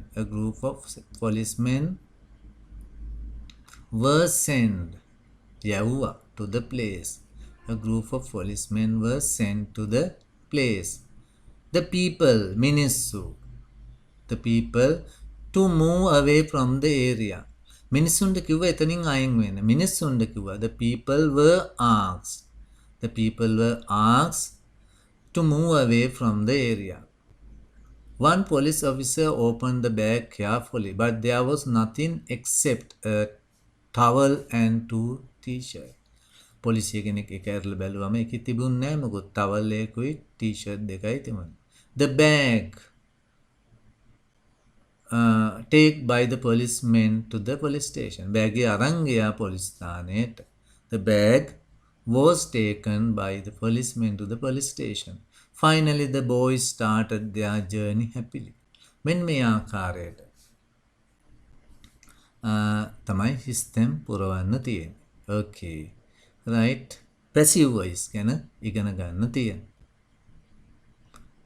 were sent යවුවා to the place. A group of policemen were sent to the place. The people මිනිස්සු the people to move away from the area. මිනිස්සුන්ට කිව්වා එතනින් අයින් වෙන්න. මිනිස්සුන්ට කිව්වා the people were asked to move away from the area. One police officer opened the bag carefully, but there was nothing except a towel and two t-shirts. පොලිසිය කෙනෙක් ඒක ඇරලා බැලුවම ඒකේ තිබුණේ නැහැ මොකද towel එකකුයි t-shirt දෙකයි තිබුණේ. The bag take by the policemen to the police station. Bag අරන් ගියා පොලිස් ස්ථානයට. The bag was taken by the policemen to the police station. Finally the boys started their journey happily. මෙන්න මේ ආකාරයට තමයි system පුරවන්න තියෙන්නේ. Okay. Right. Passive voice ගැන ඉගෙන ගන්න තියෙන්නේ.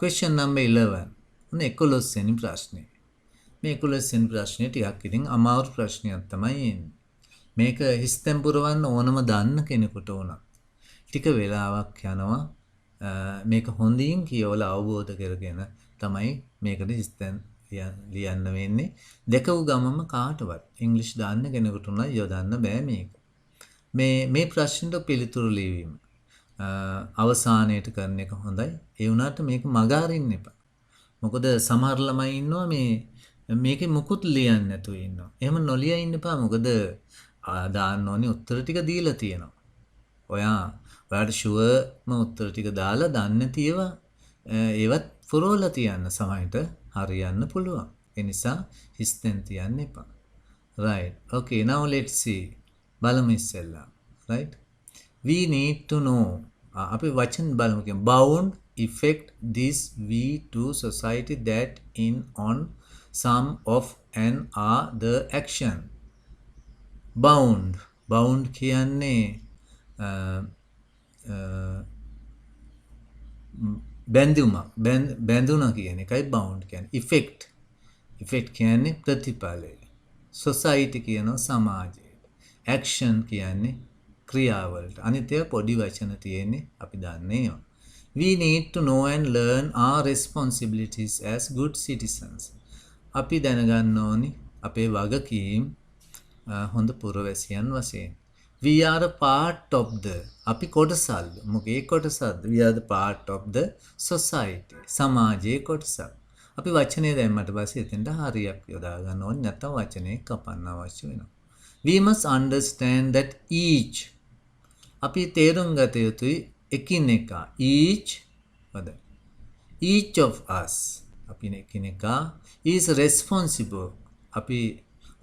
Question number 11. උන 11 වෙනි ප්‍රශ්නේ. මේ 11 වෙනි ප්‍රශ්නේ ටිකක් ඉතින් අමාරු ප්‍රශ්නයක් තමයි එන්නේ. මේක හිස්තෙන් පුරවන්න ඕනම දන්න කෙනෙකුට උනත් ටික වෙලාවක් යනවා මේක හොඳින් කියවලා අවබෝධ කරගෙන තමයි මේකට හිස්තෙන් ලියන්න වෙන්නේ. දෙකව ගමම කාටවත් ඉංග්‍රීසි දාන්න කෙනෙකුට උනා යොදන්න බෑ මේක. මේ ප්‍රශ්නෙට පිළිතුරු ලියවීම අවසානයේට කරන එක හොඳයි. ඒ වුණාට මේක මග අරින්න එපා. මොකද සමහර ළමයි ඉන්නවා මේකේ මුකුත් ලියන්නේ නැතුව ඉන්නවා. එහෙම නොලිය ඉන්න එපා. මොකද දාන්න ඕනේ උත්තර ටික දීලා තියෙනවා. ඔයාට ෂුවර්ම උත්තර ටික දාලා දන්නේ නැතිව ඒවත් පුරවලා තියන්න සමහරට හරියන්න පුළුවන්. ඒ නිසා හිස්තෙන් තියන්න එපා. Right. Okay, now let's see. බලමු ඉස්සෙල්ලා. Right. We need to know. අපි වචන බලමු කියමු. Bound effect this we to society that in on some of and are the action. Bound කියන්නේ බැඳුණා කියන එකයි bound කියන්නේ. effect කියන්නේ ප්‍රතිඵලය. society කියනවා සමාජය. action කියන්නේ ක්‍රියාවලට. අනිත් ඒවා පොඩි වචන තියෙන්නේ අපි දන්නේ ඒවා. We need to know and learn our responsibilities as good citizens. අපි දැනගන්න ඕනි අපේ වගකීම් හොඳ පුරවැසියන් වශයෙන්. We are a part of the අපි කොටසක්. මොකේ කොටසක්ද? We are the part of the society. සමාජයේ කොටසක්. අපි වචනේ දැම්මට පස්සේ එතෙන්ට හරියක් යොදා ගන්න ඕනේ නැත්නම් වචනේ කපන්න අවශ්‍ය වෙනවා. We must understand that අපි තේරුම් ගත යුතුයි එකිනෙකා each of us අපි එකිනෙකා is responsible අපි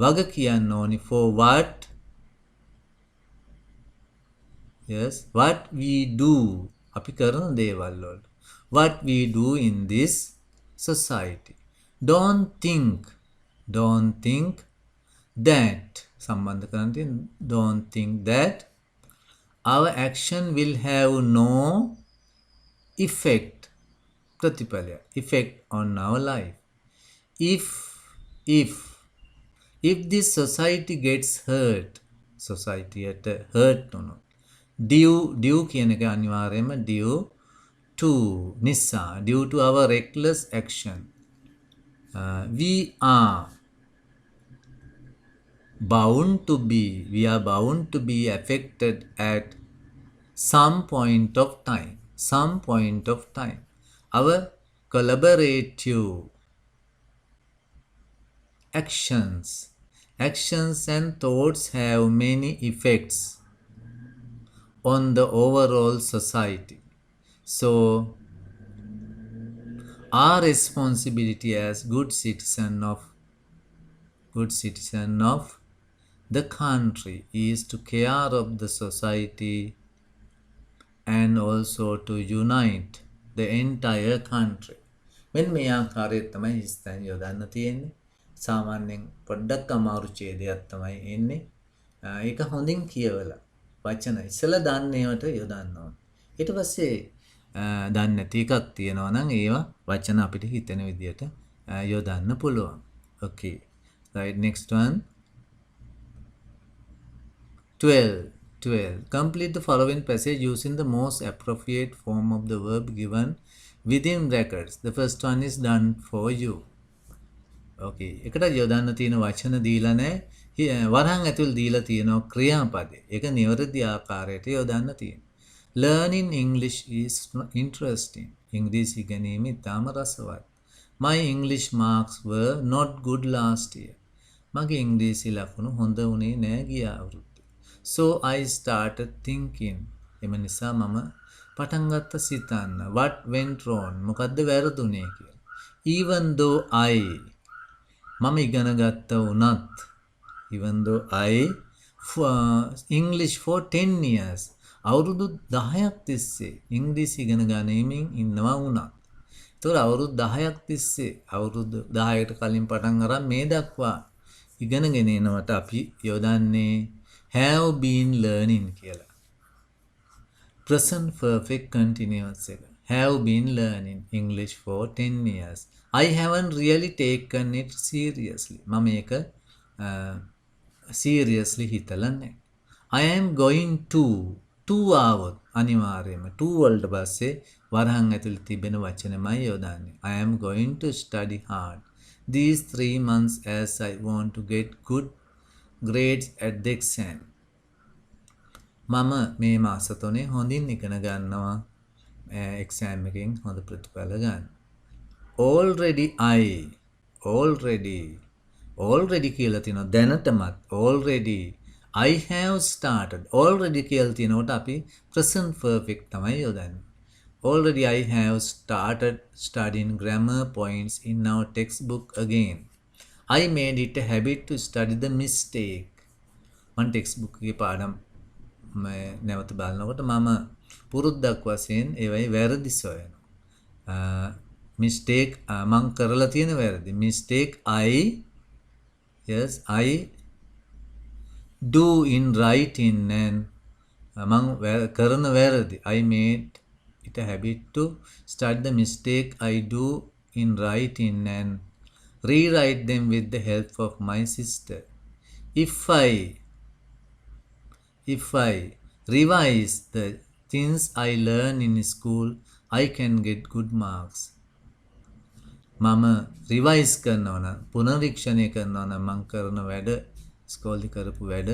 වග කියන්න ඕනි for what we do අපි කරන දේවල් වලට what we do in this society. Don't think that සම්බන්ධ කරන්න තියෙන don't think that our action will have no effect ප්‍රතිඵලය effect on our life. if if if this society gets hurt, society at hurt වුණොත්, due කියන එක අනිවාර්යයෙන්ම due to නිසා, due to our reckless action, we are bound to be affected at some point of time. Our collaborative actions and thoughts have many effects on the overall society. So our responsibility as good citizen of the country is to care of the society and also to unite the entire country. මෙන්න මේ ආකාරයට තමයි හිස්තැන් යොදන්න තියෙන්නේ. සාමාන්‍යයෙන් පොඩ්ඩක් අමාරු ඡේදයක් තමයි එන්නේ. ඒක හොඳින් කියවලා වචන ඉස්සලා දන්නේවට යොදන්න ඕනේ. ඊට පස්සේ දන්නේ නැති එකක් තියෙනවා නම් ඒවා වචන අපිට හිතෙන විදියට යොදන්න පුළුවන්. Okay. Right, next one. 12. Complete the following passage using the most appropriate form of the verb given within brackets. The first one is done for you. Okay. එකට යොදන්න තියෙන වචන දීලා නැහැ. වරහන් ඇතුල් දීලා තියෙනවා ක්‍රියාපදේ. ඒක නිවැරදි ආකාරයට යොදන්න තියෙනවා. Learning English is interesting. ඉංග්‍රීසි ඉගෙනීම ඉතාම රසවත්. My English marks were not good last year. මගේ ඉංග්‍රීසි ලකුණු හොඳ වුණේ නෑ ගිය අවුරුද්දේ. So I started thinking. එම නිසා මම පටන් ගත්ත සිතන්න. What went wrong? මොකද්ද වැරදුනේ කියලා. Even though මම ඉගෙන ගත්ත වුණත්. Even though I English for 10 years. අවුරුදු 10ක් තිස්සේ ඉංග්‍රීසි ඉගෙන ගනිමින් ඉන්නවා වුණා. ඒතකොට අවුරුදු 10ක් තිස්සේ අවුරුදු 10කට කලින් පටන් අරන් මේ දක්වා ඉගෙනගෙන එනවට අපි යොදන්නේ have been learning කියලා. Present perfect continuous එක. Have been learning English for 10 years. I haven't really taken it seriously. මම මේක seriously හිතලා නැහැ. I am going to ආවොත් අනිවාර්යයෙන්ම වලට පස්සේ වරහන් ඇතුළේ තිබෙන වචනමයි යොදන්නේ. I am going to study hard these 3 months as I want to get good grades at the exam. මම මේ මාස 3 හොඳින් ඉගෙන ගන්නවා exam එකෙන් හොඳ ප්‍රතිඵල ගන්න. already කියලා තියෙනවා දැනටමත් already I have started. Already කියලා තියෙනකොට අපි present perfect තමයි යොදන්නේ. Already I have started studying grammar points in our textbook again. I made it a habit to study the mistake. මම textbook එකේ පාඩම් නැවත බලනකොට මම පුරුද්දක් වශයෙන් ඒවයි වැරදි සොයනවා. mistake මම කරලා තියෙන වැරදි. mistake I do in writing and among කරන වැරදි. I made it a habit to study the mistake I do in writing and rewrite them with the help of my sister. If I revise the things I learn in school, I can get good marks. මම revise කරනවා නම් පුනරීක්ෂණය කරනවා නම් මම කරන වැඩ ස්කෝලේ කරපු වැඩ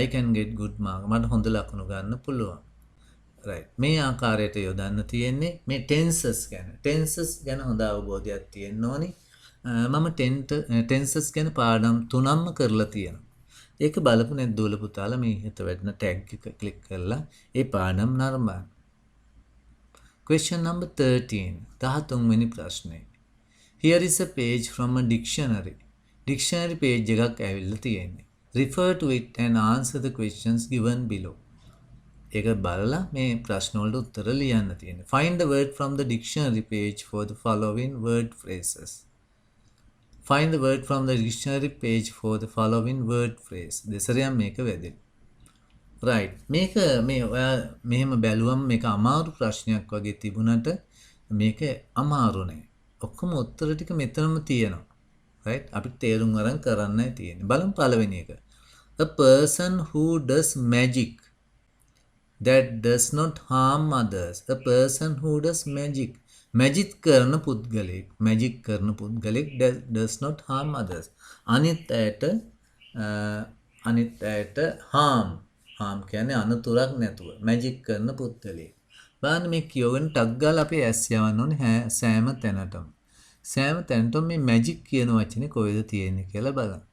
I can get good mark. මට හොඳ ලකුණු ගන්න පුළුවන්. right. මේ ආකාරයට යොදන්න තියෙන්නේ මේ tenses ගැන හොඳ අවබෝධයක් තියෙන්න ඕනි. මම tenses ගැන පාඩම් 3ක්ම කරලා තියෙනවා. ඒක බලපු නැද්ද දුවල පුතාලා මේ හිත වැටෙන tag එක ක්ලික් කරලා ඒ පාඩම් නරඹන්න. question number 13. 13 වෙනි ප්‍රශ්නේ. Here is a page from a dictionary. Dictionary page එකක් ඇවිල්ලා තියෙන්නේ. Refer to it and answer the questions given below. ඒක බලලා මේ ප්‍රශ්න වලට උත්තර ලියන්න තියෙනවා. Find the word from the dictionary page for the following word phrases. Find the word from the dictionary page for the following word phrase. දෙසරයන් මේක වැදෙන්න. right. මේක මේ ඔයා මෙහෙම බැලුවම මේක අමාරු ප්‍රශ්නයක් වගේ තිබුණට මේක අමාරු නෑ. ඔක්කොම උත්තර ටික මෙතනම තියෙනවා. right? අපිට තේරුම් අරන් කරන්නයි තියෙන්නේ. බලමු පළවෙනි එක. A person who does magic that does not harm others. A person who does magic. Magic කරන පුද්ගලෙක්. Magic කරන පුද්ගලෙක් that does not harm others. අනිත් අයට harm කියන්නේ අනතුරක් නැතුව magic කරන පුද්ගලෙක්. බලන්න මේ කියවගෙන ටක් ගාලා අපේ ඇස් යවන්න ඕනේ සෑම තැනටම. සෑම තැනටම මේ magic කියන වචනේ කොහෙද තියෙන්නේ කියලා බලන්න.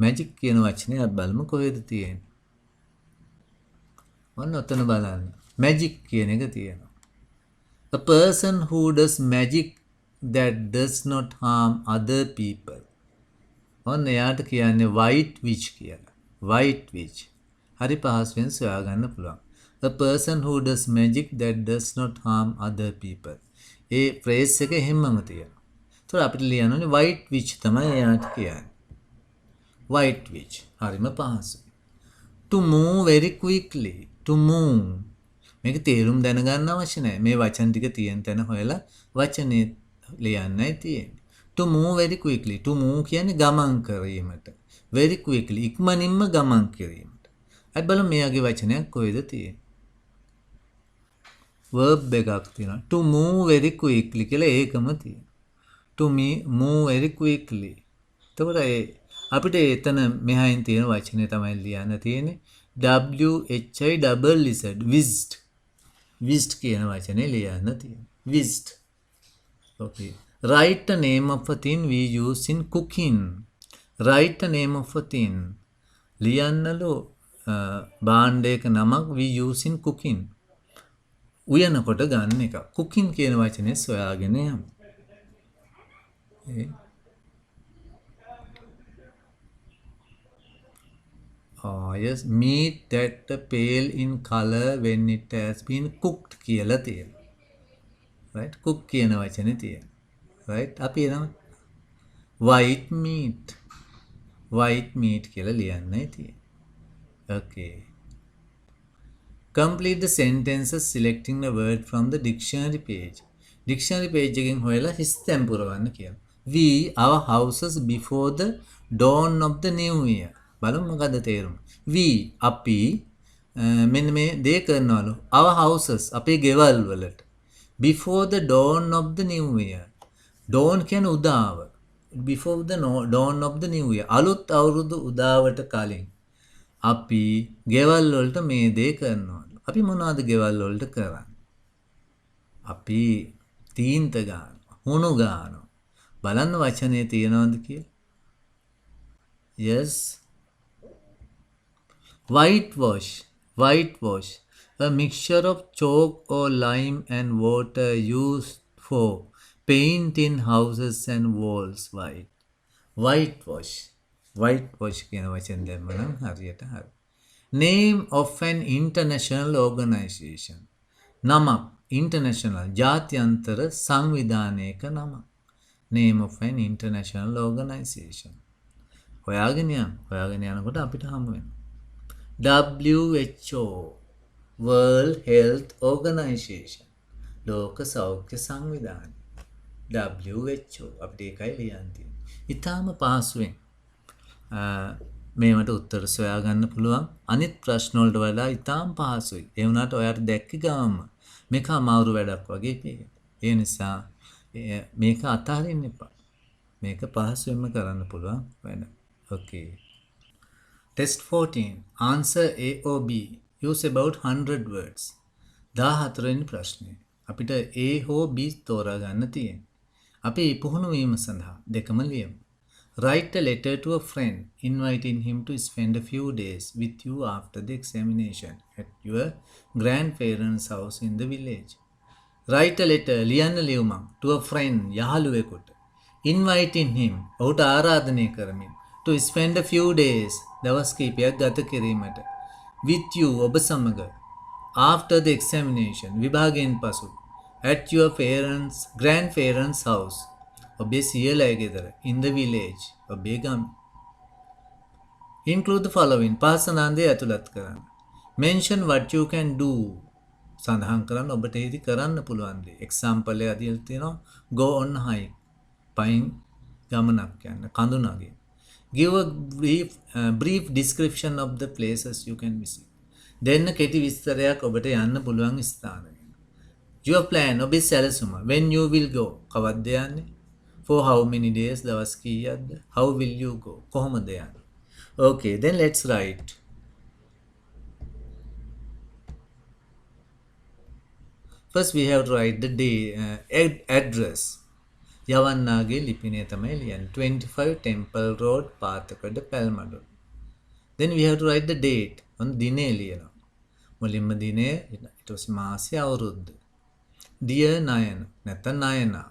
magic කියන වචනේ අපි බලමු කොහෙද තියෙන්නේ. ඔන්න ඔතන බලන්න. magic කියන එක තියෙනවා. A person who does magic that does not harm other people. ඔන්න එයාට කියන්නේ white witch කියලා. white witch. හරි පහසුවෙන් සොයා ගන්න පුළුවන්. A person who does magic that does not harm other people. A phrase එක හැමම තියෙනවා. ඒතර අපිට ලියන්න ඕනේ white witch තමයි එයාට කියන්නේ. white witch. හරිම පහසුයි. To move very quickly. To move. මේක තේරුම් දැනගන්න අවශ්‍ය නැහැ. මේ වචන ටික තියෙන තැන හොයලා වචනේ ලියන්නයි තියෙන්නේ. To move very quickly. To move කියන්නේ ගමන් කිරීමට. Very quickly. ඉක්මනින්ම ගමන් කිරීමට. අපි බලමු මෙයාගේ වචනයක් කොහෙද තියෙන්නේ. verb එකක් තියෙනවා. To move very quickly කියලා ඒකම තියෙනවා. To move very quickly. එතකොට අපිට එතන මෙහායින් තියෙන වචනේ තමයි ලියන්න තියෙන්නේ. WHIZZ whizzed. whizzed කියන වචනේ ලියන්න තියෙනවා. whizzed. Okay. Write the name of a thing we use in cooking. Write the name of a thing. ලියන්නලු භාණ්ඩයක නමක් we use in cooking. උයනකොට ගන්න එක. cooking කියන වචනේ සොයාගෙන යමු. Yes, meat that pale in color when it has been cooked කියලා තියෙනවා. right? cook කියන වචනේ තියෙනවා. right? අපි එනවා white meat. white meat කියලා ලියන්නයි තියෙන්නේ. okay. Complete the sentences selecting the word from the dictionary page. Dictionary page එකෙන් හොයලා හිස් තැන් පුරවන්න කියනවා. We our houses before the dawn of the new year. බලමු මොකද තේරුම. We අපි මෙන්න මේ දේ කරනවලු. Our houses අපේ ගෙවල් වලට. Before the dawn of the new year. dawn කියන්නේ උදාව. Before the dawn of the new year. අලුත් අවුරුදු උදාවට කලින් අපි ගෙවල් වලට මේ දේ කරනවලු. අපි මොනවද ගෙවල් වලට කරන්නේ? අපි තීන්ත ගන්නවා, හුණු ගන්නවා. බලන්න වචනේ තියෙනවද කියලා? yes. whitewash. whitewash. A mixture of chalk or lime and water used for painting houses and walls white. whitewash. whitewash කියන වචෙන් දැම්ම නම් හරියට හරි. name of an international organization. නමක් international ජාත්‍යන්තර සංවිධානයක නමක්. name of an international organization. හොයාගෙන යනකොට අපිට හමු වෙනවා. WHO World Health Organization. ලෝක සෞඛ්‍ය සංවිධානය. WHO අපිට ඒකයි ලියන්න තියෙන්නේ. ඊටාම පහසුවෙන් මේවට උත්තර සොයා ගන්න පුළුවන්. අනිත් ප්‍රශ්න වලට වඩා ඊටාම පහසුයි. ඒ වුණාට ඔයාලට දැක්ක ගමන් මේක අමාරු වැඩක් වගේ පේනවා. ඒ නිසා මේක අතාරින්න එපා. මේක පහසුවෙන්ම කරන්න පුළුවන් වැඩ. Okay. Test 14. Answer A or B. Use about 100 words. 14 වෙනි ප්‍රශ්නේ. අපිට A හෝ B තෝරා ගන්න තියෙනවා. අපි පුහුණු වීම සඳහා දෙකම ලියමු. Write a letter to a friend inviting him to spend a few days with you after the examination at your grandparents' house in the village. Write a letter ලියන්න ලියුමක් to a friend යහළුවෙකුට inviting him ඔහුට ආරාධනය කරමින් to spend a few days දවස් කිහිපයක් ගත කිරීමට with you ඔබ සමග after the examination විභාගයෙන් පසු at your grandparents' house ඔබේ සියලගේ ගෙදර in the village ඔබේ ගම. Include the following. පාසනාන්දේ ඇතුළත් කරන්න. Mention what you can do. සඳහන් කරන්න ඔබට ඒදි කරන්න පුළුවන් දේ. එක්සැම්පල් එක අදියල් තියෙනවා go on hike. පයින් ගමනක් යන්න කඳු නගින්න. Give a brief description of the places you can visit. දෙන්න කෙටි විස්තරයක් ඔබට යන්න පුළුවන් ස්ථාන ගැන. Your plan ඔබේ සැලසුම. When you will go. කවද්ද යන්නේ? For how many days? දවස් කීයක්ද? How will you go? කොහොමද යන්නේ? Okay, then let's write. First we have to write the day address. යවන්නාගේ ලිපිනය තමයි ලියන්නේ 25 Temple Road පාතකඩ Pelmadulla. Then we have to write the date. on දිනේ ලියනවා. මුලින්ම දිනේ ඊට පස්සේ මාසය අවුරුද්ද. Dear Nayana නැත්නම් නයනා.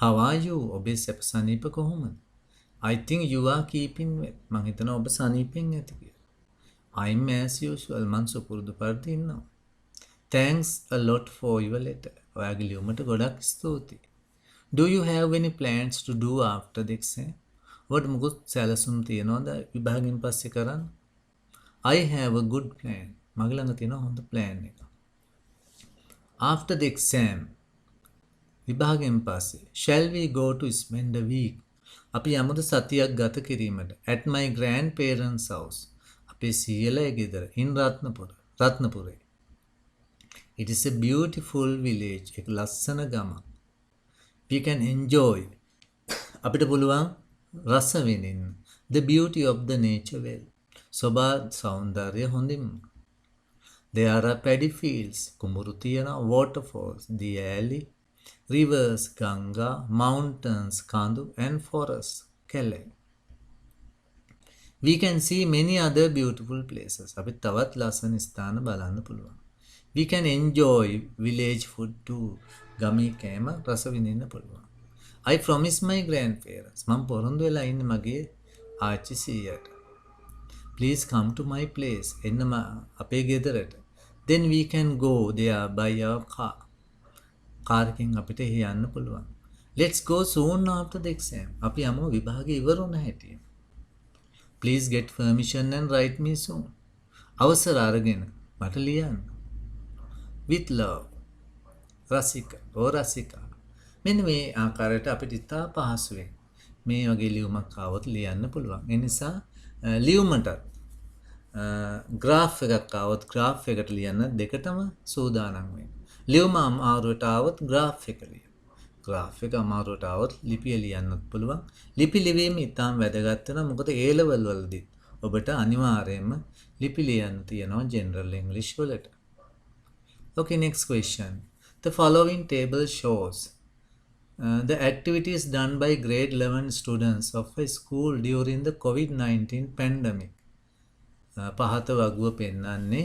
How are you? ඔබේ සැප සනීප කොහොමද? I think you are keeping well. මං හිතනවා ඔබ සනීපෙන් ඇති කියලා. I'm as usual. මං සුපුරුදු පරිදි ඉන්නවා. Thanks a lot for your letter. ඔයාගේ ලියුමට ගොඩක් ස්තුතියි. Do you have any plans to do after the exam? ඔබට මොකද සැලසුම් තියනවද විභාගයෙන් පස්සේ කරන්න? I have a good plan. මගේ ළඟ තියෙන හොඳ plan එකක්. After the exam විභාගයෙන් පස්සේ shall we go to spend a week? අපි යමුද සතියක් ගත කිරීමට at my grandparents house. අපේ සීයලගේ ගෙදර in රත්නපුරේ. It is a beautiful village. එක ලස්සන ගමක්. We can enjoy. අපිට පුළුවන් රස විඳින්න. The beauty of the nature well. සෝභා සෞන්දර්ය හොඳින්. There are paddy fields. කුඹුරු තියෙනවා. Waterfalls. The alley. Rivers. Ganga. Mountains. කඳු. And forests. කැලේ. We can see many other beautiful places. අපිට තවත් ලස්සන ස්ථාන බලන්න පුළුවන්. We can enjoy village food too. ගමේ කෑම රස විඳින්න පුළුවන්. I promise my grandparents. මම පොරොන්දු වෙලා ඉන්නේ මගේ ආච්චි සීයට. Please come to my place. එන්න අපේ ගෙදරට. Then we can go there by our car. Car එකෙන් අපිට එහි යන්න පුළුවන්. Let's go soon after the exam. අපි යමු විභාගේ ඉවර වුණ හැටියට. Please get permission and write me soon. අවසර අරගෙන මට ලියන්න. With love. රසික ඕ රසිකා. මෙන්න මේ ආකාරයට අපිට ඉතා පහසුවෙන් මේ වගේ ලියුමක් ආවොත් ලියන්න පුළුවන්. ඒ නිසා ලියුමට ග්‍රාෆ් එකක් ආවොත් ග්‍රාෆ් එකට ලියන්න දෙකටම සූදානම් වෙන්න. ලියුම අමාරුවට ආවොත් ග්‍රාෆ් එක ලියන්න. ග්‍රාෆ් එක අමාරුවට ආවොත් ලිපිය ලියන්නත් පුළුවන්. ලිපි ලිවීම ඉතාම වැදගත් වෙනවා. මොකද A level වලදී ඔබට අනිවාර්යයෙන්ම ලිපි ලියන්න තියෙනවා general English වලට. Okay, next question. The following table shows the activities done by grade 11 students of a school during the COVID-19 pandemic. පහත වගුව පෙන්වන්නේ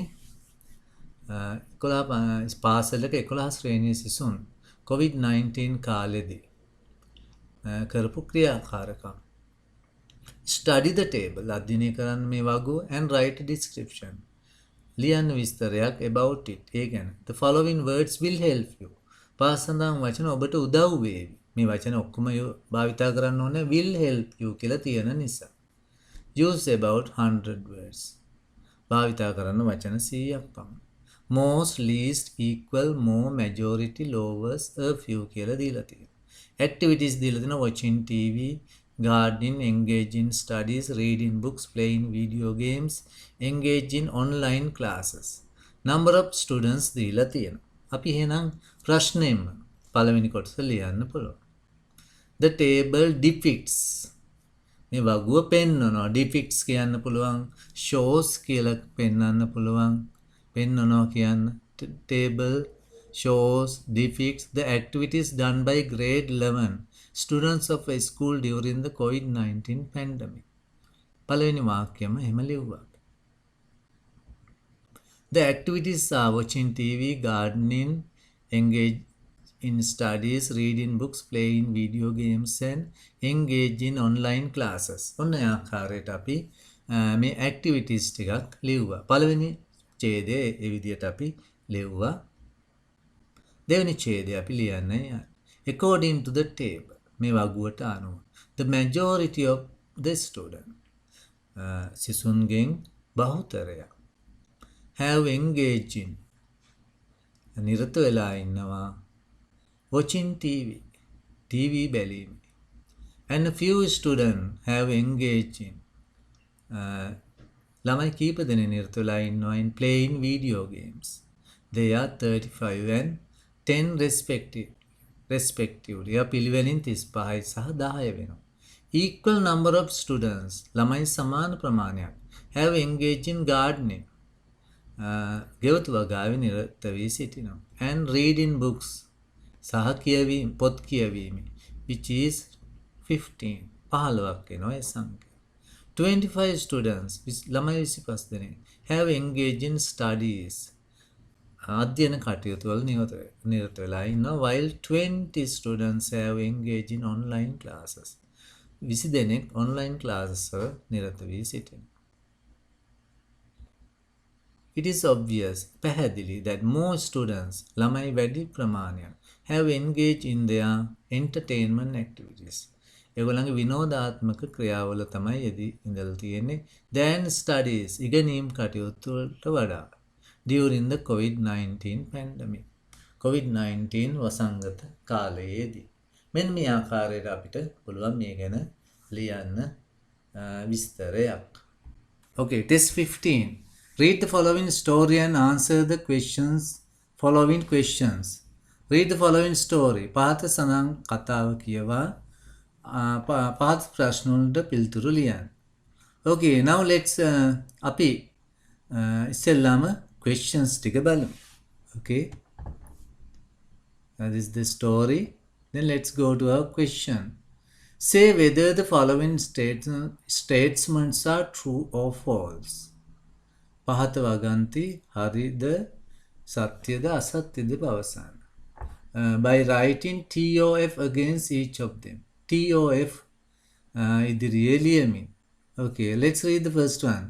11 පාසලක 11 ශ්‍රේණියේ සිසුන් COVID-19 කාලෙදී කරපු ක්‍රියාකාරකම්. Study the table. අධ්‍යයනය කරන්න මේ වගුව and write a description. ලියන්න විස්තරයක් about it. ඒ ගැන. The following words will help you. පාසඳාම් වචන ඔබට උදව් වේවි. මේ වචන ඔක්කොම භාවිතා කරන්න ඕනේ will help you කියලා තියෙන නිසා. Use about 100 words. භාවිතා කරන්න වචන 100ක් පමණ. Most, least, equal, more, majority, lowest, a few කියලා දීලා තියෙනවා. Activities දීලා තියෙනවා watching TV, gardening, engage in studies, reading books, playing video games, engage in online classes. Number of students දීලා තියෙනවා. අපි එහෙනම් ප්‍රශ්නෙම පළවෙනි කොටස ලියන්න පුළුවන්. The table depicts. මේ වගුව පෙන්වනවා. depicts කියන්න පුළුවන්. shows කියලා පෙන්වන්න පුළුවන්. පෙන්වනවා කියන්න. table shows depicts the activities done by grade 11 students of a school during the COVID-19 pandemic. පළවෙනි වාක්‍යම එහෙම ලිව්වා. The activities are watching TV, gardening, engage in studies, reading books, playing video games and engage in online classes. ඔන්න ආකාරයට අපි මේ activities ටිකක් ලිව්වා. පළවෙනි ඡේදයේ ඒ විදිහට අපි ලිව්වා. දෙවෙනි ඡේදය අපි ලියන්න යන්නේ. According to the table. මේ වගුවට අනුව. The majority of the student. සිසුන්ගෙන් බහුතරය have engaged in නිරත වෙලා ඉන්නවා. Watching TV. TV බැලීම. And a few students have engaged in ළමයි කීප දෙනෙක් නිරත වෙලා ඉන්නවා in playing video games. They are 35 and 10 respectively. එයා පිළිවෙලින් 35යි සහ 10 වෙනවා. Equal number of students ළමයි සමාන ප්‍රමාණයක් have engaged in gardening. ගෙවතු වගාවේ නිරත වී සිටිනවා. And reading books සහ කියවීම පොත් කියවීම which is 15 15ක් වෙනවා ඒ සංඛ්‍යාව. 25 students ළමයි 25 දෙනෙක් have engaged in studies අධ්‍යයන කටයුතු වල නිරත වෙලා ඉන්නවා. While 20 students have engaged in online classes 20 දෙනෙක් online classes වල නිරත වී සිටිනවා. It is obvious, පැහැදිලි, that more students, ළමයි වැඩි ප්‍රමාණයක්, have engaged in their entertainment activities. ඒගොල්ලන්ගේ විනෝදාත්මක ක්‍රියාවල තමයි ඉඳලා තියෙන්නේ than studies, ඉගෙනීම් කටයුතු වලට වඩා. During the COVID-19 pandemic. COVID-19 වසංගත කාලයේදී. මෙන්න මේ ආකාරයට අපිට පුළුවන් මේ ගැන ලියන්න විස්තරයක්. Okay, test 15. Read the following story and answer the following questions. Read the following story. පහත සඳහන් කතාව කියවා පහත ප්‍රශ්න වලට පිළිතුරු ලියන්න. Okay, now let's අපි ඉස්සෙල්ලාම questions ටික බලමු. Okay. That is the story. Then let's go to our question. Say whether the following statements are true or false. පහත වගන්ති හරිද සත්‍යද අසත්‍යද පවසන්න. By writing TOF against each of them. TOF ඉදිරියේ ලියමින්. Okay, let's read the first one.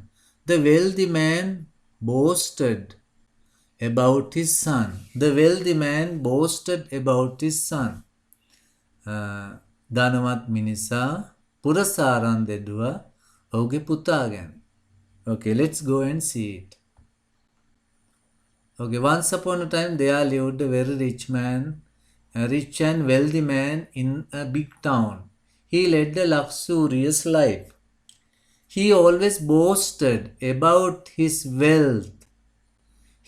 The wealthy man boasted about his son. The wealthy man boasted about his son. ධනවත් මිනිසා පුරසාරන් දෙදුවා ඔහුගේ පුතා ගැන. Okay, let's go and see it. Okay, once upon a time there lived a very rich and wealthy man in a big town. He led a luxurious life. He always boasted about his wealth.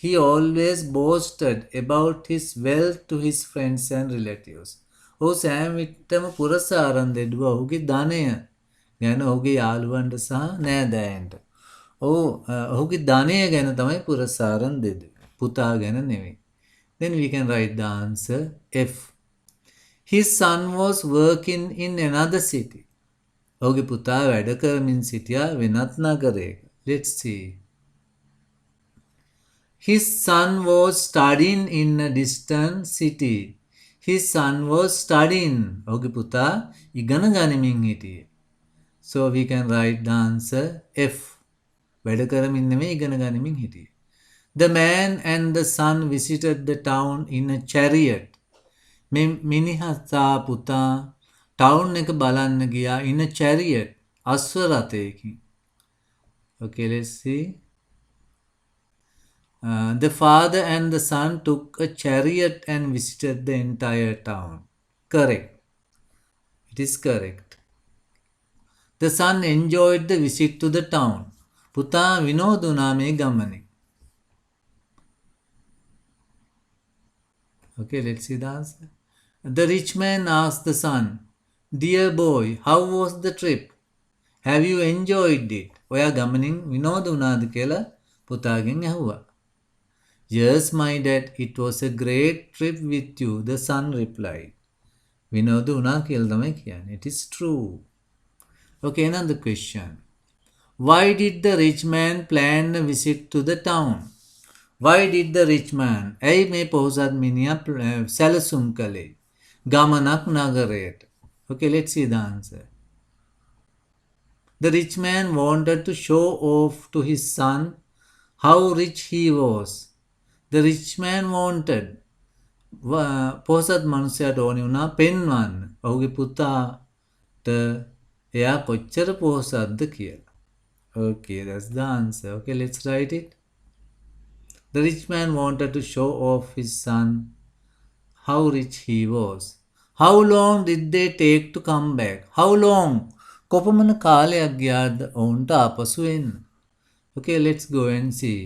He always boasted about his wealth to his friends and relatives. ඔහු සෑම විටම පුරසාරන් දෙදුවා ඔහුගේ ධනය ගැන ඔහුගේ යාළුවන්ට සහ නෑදෑයන්ට. ඔහුගේ ධනය ගැන තමයි පුරසාරන් දෙදුවේ. පුතා ගැන නෙවෙයි. Then we can write the answer F. His son was working in another city. ඔහුගේ පුතා වැඩ කරමින් සිටියා වෙනත් නගරයක. Let's see. His son was studying in a distant city. His son was studying. ඔහුගේ පුතා ඉගෙන ගනිමින් හිටියේ. So we can write the answer F. වැඩ කරමින් නෙමෙයි ඉගෙන ගනිමින් හිටියේ. The man and the son visited the town in a chariot. මිනිහා සහ පුතා ටවුන් එක බලන්න ගියා in a chariot. අශ්ව රථයකින්. Okay, let's see. The father and the son took a chariot and visited the entire town. Correct. It is correct. The son enjoyed the visit to the town. පුතා විනෝදුනා මේ ගමනේ. Okay, let's see the answer. The rich man asked the son, "Dear boy, how was the trip? Have you enjoyed it?" ඔයා ගමනින් විනෝද වුණාද කියලා පුතාගෙන් ඇහුවා. "Yes, my dad, it was a great trip with you," the son replied. විනෝද වුණා කියලා තමයි කියන්නේ. It is true. Okay, another question. Why did the rich man plan a visit to the town? Why did the rich man? ඇයි මේ පොහොසත් මිනිහා සැලසුම් කළේ? ගමනක් නගරයට. Okay, let's see the answer. The rich man wanted to show off to his son how rich he was. The rich man wanted. පොහොසත් මනුස්සයාට ඕනි වුණා පෙන්වන්න ඔහුගේ පුතාට එයා කොච්චර පොහොසත්ද කියලා. Okay, that's the answer. Okay, let's write it. The rich man wanted to show off his son how rich he was. How long did they take to come back? How long? කොපමණ කාලයක් ගියාද ඔවුන්ට ආපසු එන්න? Okay, let's go and see.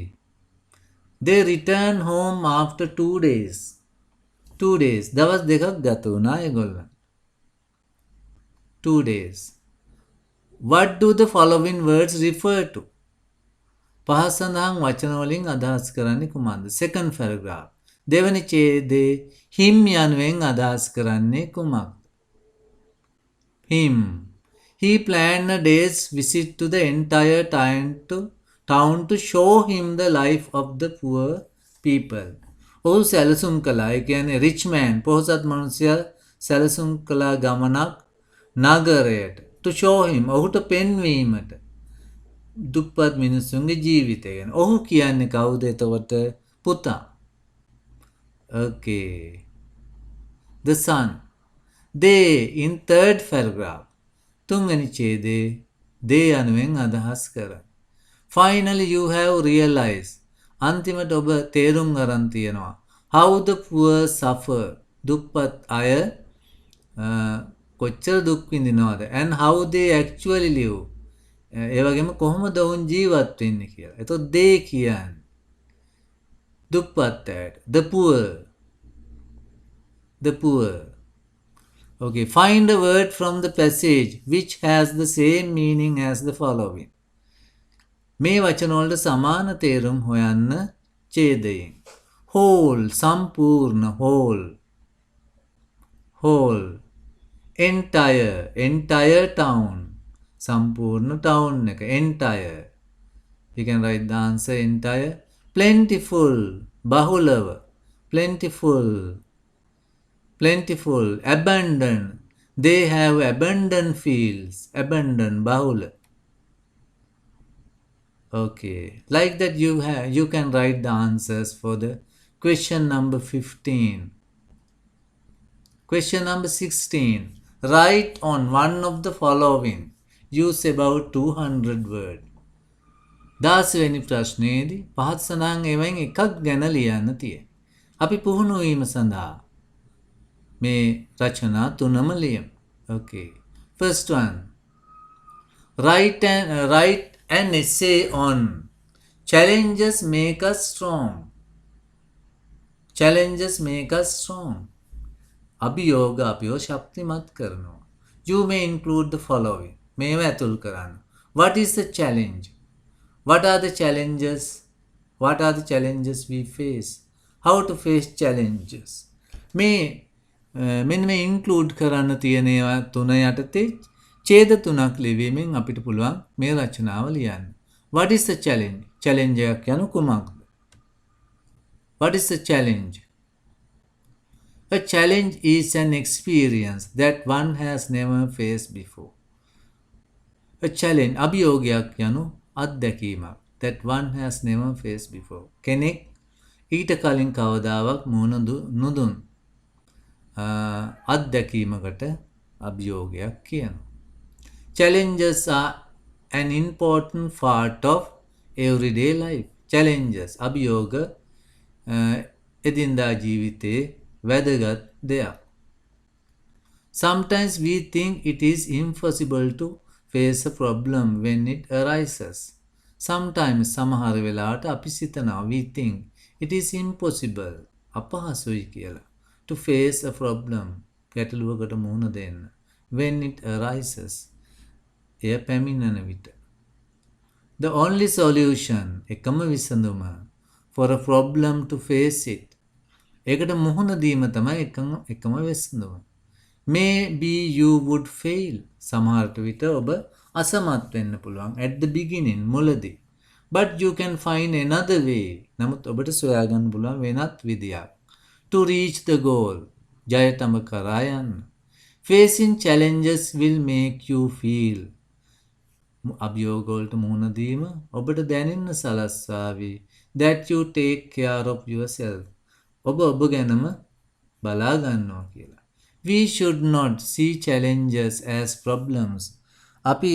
They returned home after 2 days. 2 days. දවස් දෙකක් ගත වුණා ඒගොල්ලන්. 2 days. What do the following words refer to? පහ සඳහන් වචන වලින් අදහස් කරන්නේ කුමක්ද? Second paragraph. දෙවැනි ඡේදයේ him යනුවෙන් අදහස් කරන්නේ කුමක්ද? Him. He planned a day's visit to the entire town to show him the life of the poor people. ඔහු සැලසුම් කළා. ඒ කියන්නේ rich man පොහොසත් මිනිසයා සැලසුම් කළා ගමනක් නගරයට. To show him ඔහුට පෙන්වීමට. දුප්පත් මිනිසුන්ගේ ජීවිතය ගැන. ඔහු කියන්නේ කවුද එතකොට? පුතා. Okay. The son. They in third paragraph. තුන්වෙනි ඡේදයේ they යනුවෙන් අදහස් කරා. Finally you have realized. අන්තිමට ඔබ තේරුම් ගන්න තියනවා. How the poor suffer. දුප්පත් අය කොච්චර දුක් විඳිනවද? And how they actually live. ඒ වගේම කොහොමද ඔවුන් ජීවත් වෙන්නේ කියලා. එතකොට they කියන්නේ දුප්පත් අයට. The poor. The poor. Okay, find a word from the passage which has the same meaning as the following. මේ වචන වලට සමාන තේරුම් හොයන්න ඡේදයෙන්. Whole, සම්පූර්ණ, whole. Whole. Entire, entire town. සම්පූර්ණ town එක, entire. You can write the answer entire. Plentiful, බහුලව. Plentiful. Plentiful, abundant. They have abundant fields. Abundant, bahul. Okay, like that you can write the answers for the question number 15. Question number 16. Write on one of the following. Use about 200 words. 10 වෙනි ප්‍රශ්නයේදී පහත් සඳහන් ඒවායින් එකක් ගැන ලියන්න තියෙනවා. අපි පුහුණු වීම සඳහා මේ රචනා තුනම ලියමු. Okay. First one. Write an essay on challenges make us strong. Challenges make us strong. අභියෝග අපිව ශක්තිමත් කරනවා. You may include the following. මේවා ඇතුල් කරන්න. What is the challenge? What are the challenges? What are the challenges we face? How to face challenges? මෙන්න මේ include කරන්න තියෙන ඒවා තුන යටතේ ඡේද තුනක් ලිවීමෙන් අපිට පුළුවන් මේ රචනාව ලියන්න. What is the challenge? challenge එකක් යනු කුමක්ද? What is the challenge? A challenge is an experience that one has never faced before. A challenge අභියෝගයක් යනු අත්දැකීමක් that one has never faced before. කෙනෙක් ඊට කලින් කවදාවත් මුහුණ නොදුන් අත්දැකීමකට අභියෝගයක් කියනවා. Challenges are an important part of everyday life. Challenges අභියෝග එදිනදා ජීවිතයේ වැදගත් දෙයක්. Sometimes we think it is impossible to face a problem when it arises. Sometimes සමහර වෙලාවට අපි සිතනවා we think it is impossible අපහසුයි කියලා. To face a problem ගැටලුවකට මුහුණ දෙන්න. When it arises එය පැමිණෙන විට. The only solution එකම විසඳුම for a problem to face it ඒකට මුහුණ දීම තමයි එකම විසඳුම. Maybe you would fail සමහරට විට ඔබ අසමත් වෙන්න පුළුවන් at the beginning මුලදී. But you can find another way. නමුත් ඔබට සොයාගන්න පුළුවන් වෙනත් විදියක්. To reach the goal. ජයතම කරා යන්න. Facing challenges will make you feel. අභියෝග වලට මුහුණ දීම ඔබට දැනෙන්න සලස්වාවි that you take care of yourself. ඔබ ගැනම බලා ගන්නවා කියලා. We should not see challenges as problems. අපි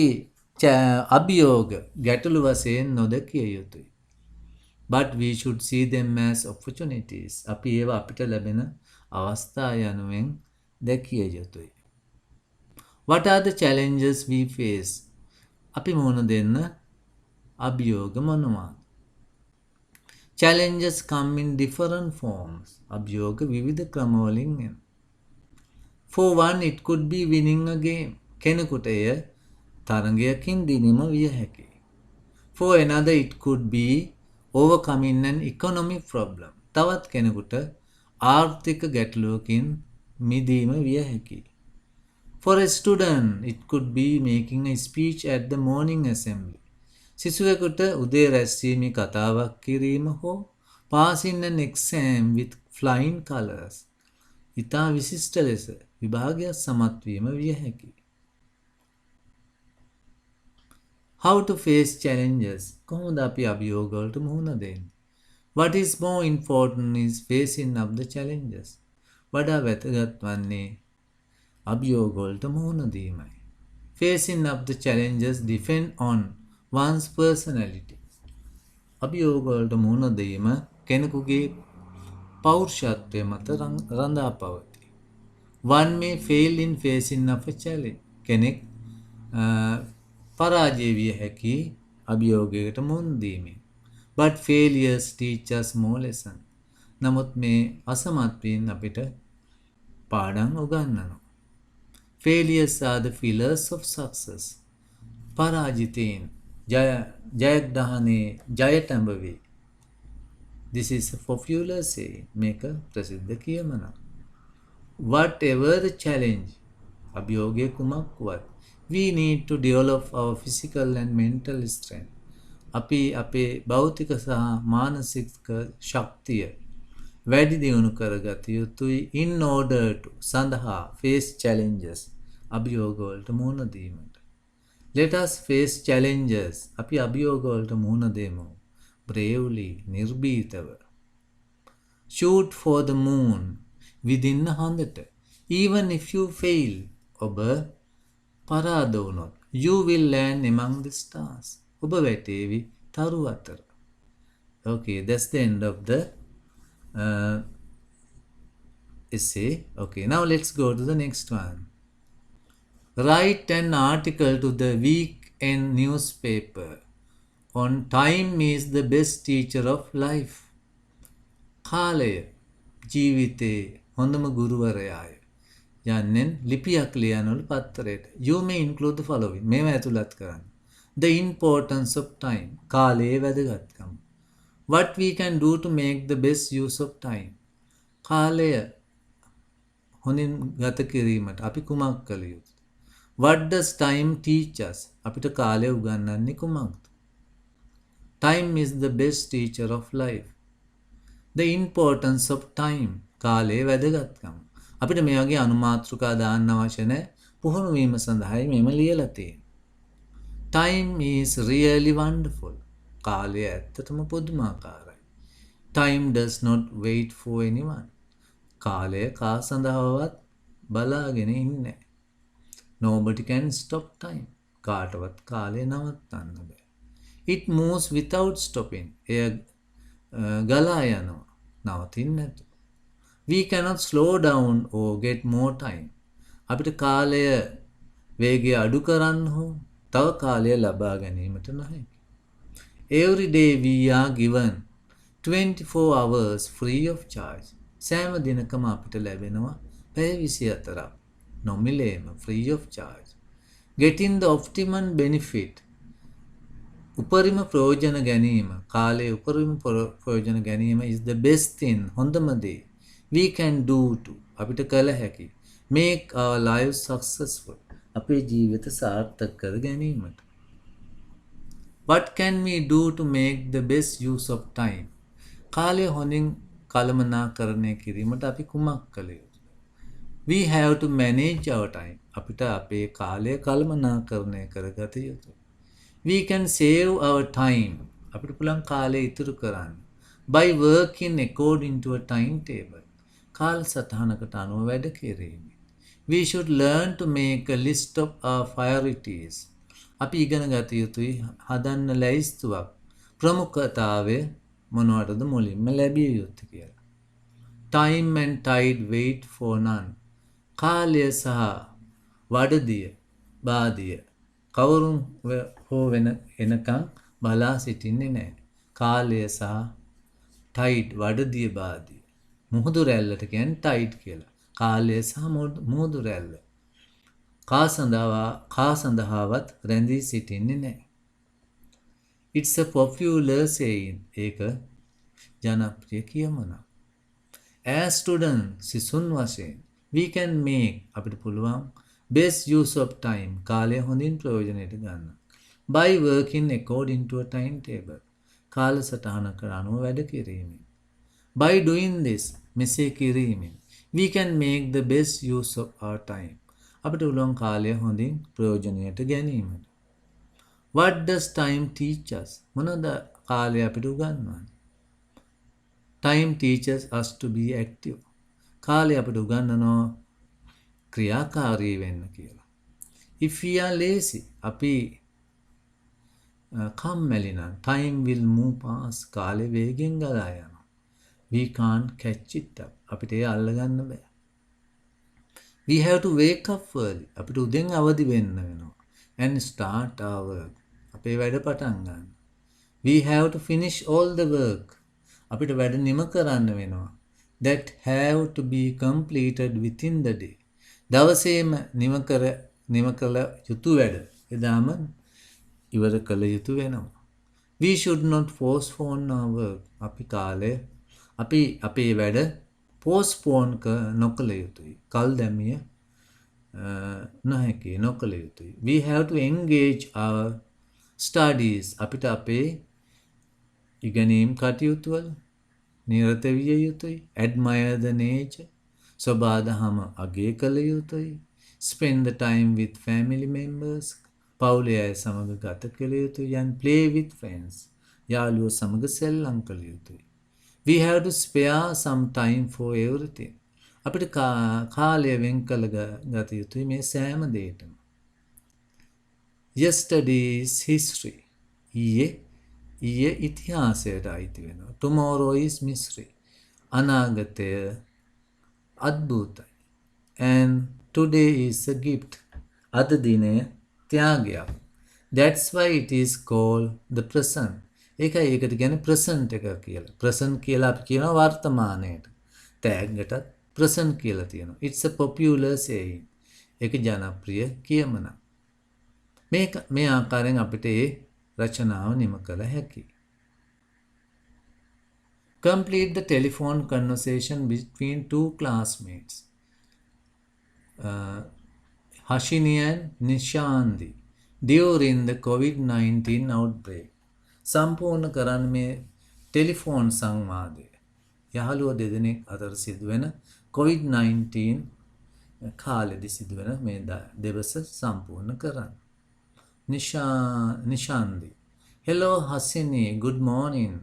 අභියෝග ගැටලු වශයෙන් නොදකිය යුතුයි. but we should see them as opportunities. අපි ඒවා අපිට ලැබෙන අවස්ථා යනුවෙන් දැකිය යුතුයි. What are the challenges we face? අපි මුහුණ දෙන්න අභියෝග මොනවාද? Challenges come in different forms. අභියෝග විවිධ ක්‍රමවලින් එන. For one, it could be winning a game. කෙනෙකුට එය තරගයකින් දිනීම විය හැකියි. For another, it could be overcoming an economic problem. තවත් කෙනෙකුට ආර්ථික ගැටලුවකින් මිදීම විය හැකියි. For a student, it could be making a speech at the morning assembly. සිසුවෙකුට උදේ රැස්වීමේ කතාවක් කිරීම හෝ passing an exam with flying colours. ඉතා විශිෂ්ට ලෙස විභාගයක් සමත් වීම විය හැකියි. How to face challenges? කොහොමද අපි අභියෝග වලට මුහුණ දෙන්නේ? What is more important is facing up the challenges. වඩා වැදගත් වන්නේ අභියෝග වලට මුහුණ දීමයි. Facing up the challenges depend on one's personality. අභියෝග වලට මුහුණ දීම කෙනෙකුගේ පෞරුෂත්වය මත රඳා පවතී. One may fail in facing up a challenge. කෙනෙක් පරාජය විය හැකි අභියෝගයකට මුහුණ දීමෙන්. But failures teach us more lesson. නමුත් මේ අසමත් වීම අපිට පාඩම් උගන්වනවා. Failures are the pillars of success. පරාජිතයින් ජයග්‍රහණේ ජයට ඇඹවේ. This is a popular saying. මේක ප්‍රසිද්ධ කියමනක්. Whatever the challenge, අභියෝගය කුමක් වුවත්, we need to develop our physical and mental strength. අපි අපේ භෞතික සහ මානසික ශක්තිය වැඩි දියුණු කරගත යුතුයි in order to සඳහා face challenges අභියෝග වලට මුහුණ දීමට. Let us face challenges. අපි අභියෝග වලට මුහුණ දෙමු. Bravely, නිර්භීතව. Shoot for the moon within a hundred. Even if you fail, ඔබ පරාද වුණොත්, you will land among the stars. ඔබ වැටේවි තරු අතර. Okay, that's the end of the essay. Okay, now let's go to the next one. Write an article to the weekend newspaper on time is the best teacher of life. කාලය ජීවිතේ හොඳම ගුරුවරයාය. යන්නෙන් ලිපියක් ලියනවලු පත්තරයට. You may include the following. මේව ඇතුළත් කරන්න. The importance of time. කාලයේ වැදගත්කම. What we can do to make the best use of time. කාලය හොඳින් ගත කිරීමට අපි කුමක් කළ යුතුද? What does time teach us? අපිට කාලය උගන්වන්නේ කුමක්ද? Time is the best teacher of life. The importance of time. කාලයේ වැදගත්කම. අපිට මේ වගේ අනුමාත්‍රිකා දාන්න අවශ්‍ය නැහැ. පුහුණු වීම සඳහායි මේම ලියලා තියෙන්නේ. Time is really wonderful. කාලය ඇත්තටම පුදුමාකාරයි. Time does not wait for anyone. කාලය කා සඳහාවත් බලාගෙන ඉන්නේ. Nobody can stop time. කාටවත් කාලය නවත්තන්න බෑ. It moves without stopping. එය ගලා යනවා. නවතින්නේ නැතුව. We cannot slow down or get more time. අපිට කාලය වේගය අඩු කරන්න හෝ තව කාලය ලබා ගැනීමට නැහැ. Every day we are given 24 hours free of charge. සෑම දිනකම අපිට ලැබෙනවා පැය 24ක් නොමිලේම free of charge. Getting the optimum benefit. උපරිම ප්‍රයෝජන ගැනීම, කාලයේ උපරිම ප්‍රයෝජන ගැනීම is the best thing. හොඳම දේ we can do to. අපිට කළ හැකි. Make our lives successful. අපේ ජීවිත සාර්ථක කර ගැනීමට. What can we do to make the best use of time? කාලය හොඳින් කළමනාකරණය කිරීමට අපි කුමක් කළ යුතුද? We have to manage our time. අපිට අපේ කාලය කළමනාකරණය කරගත යුතුයි. We can save our time. අපිට පුළුවන් කාලය ඉතුරු කරන්න. By working according to a timetable. කාල සටහනකට අනුව වැඩ කිරීම. We should learn to make a list of our priorities. අපි ඉගෙන ගත යුතුයි හදන්න ලැයිස්තුවක් ප්‍රමුඛතාවය මොනවටද මුලින්ම ලැබිය යුත්තේ කියලා. time and tide wait for none. කාලය සහ වඩදිය බාදිය කවුරුන් හෝ වෙන එනකම් බලා සිටින්නේ නැහැ. කාලය සහ ටයිඩ් වඩදිය බාදිය. මුහුදු රැල්ලට කියන්නේ ටයිඩ් කියලා. කාලය සහ මුහුදු රැල්ල. කා සඳහාවත් රැඳී සිටින්නේ නැහැ. It's a popular saying. ඒක ජනප්‍රිය කියමනක්. As students සිසුන් වශයෙන් we can make අපිට පුළුවන් best use of time කාලය හොඳින් ප්‍රයෝජනයට ගන්න. By working according to a timetable කාලසටහනකට අනුව වැඩ කිරීමෙන්. By doing this මෙසේ කිරීමෙන් we can make the best use of our time අපිට පුළුවන් කාලය හොඳින් ප්‍රයෝජනයට ගැනීමට. What does time teach us? මොනවද කාලය අපිට උගන්වන්නේ? Time teaches us to be active. කාලය අපිට උගන්වනවා ක්‍රියාකාරී වෙන්න කියලා. If we are lazy, අපි කම්මැලි නම් time will move past. කාලය වේගෙන් ගලා යනවා. We can't catch it up. අපිට ඒ අල්ලගන්න බෑ. We have to wake up early. අපිට උදෙන් අවදි වෙන්න වෙනවා. And start our work. අපේ වැඩ පටන් ගන්න. We have to finish all the work. අපිට වැඩ නිම කරන්න වෙනවා. That have to be completed within the day. දවසේම නිම කළ යුතු වැඩ එදාම ඉවර කළ යුතු වෙනවා. We should not postpone our work. අපි අපේ වැඩ postpone නොකළ යුතුයි. කල් දැමිය නොහැකි නොකළ යුතුයි. We have to engage our studies. අපිට අපේ ඉගෙනීම් කටයුතු වල නිරත විය යුතුයි. Admire the nature. සබාදහම අගය කළ යුතුයි. Spend the time with family members. පවුලේ අය සමග ගත කළ යුතුයි. And play with friends. යාළුවෝ සමග සෙල්ලම් කළ යුතුයි. We have to spare some time for everything. අපිට කාලය වෙන් කළ ගත යුතුයි මේ සෑම දෙයකටම. Yesterday's history. ඊයේ ඉතිහාසයට අයිති වෙනවා. Tomorrow is mystery. අනාගතය අද්භූතයි. And today is a gift. අද දිනය ත්‍යාගයක්. That's why it is called the present. ඒකයි ඒකට කියන්නේ present එක කියලා. present කියලා අපි කියනවා වර්තමානයට. තෑග්ගටත් present කියලා තියෙනවා. It's a popular saying. ඒක ජනප්‍රිය කියමනක්. මේ ආකාරයෙන් අපිට ඒ රචනාව නිම කළ හැකියි. Complete the telephone conversation between two classmates. Hashini and Nishandi during the COVID-19 outbreak. සම්පූර්ණ කරන්න මේ ටෙලිෆෝන් සංවාදය. යහළුවෝ දෙදෙනෙක් අතර සිදුවෙන COVID-19 කාලෙදි සිදුවෙන මේ දෙවස සම්පූර්ණ කරන්න. Nishandi. Hello Hasini, good morning.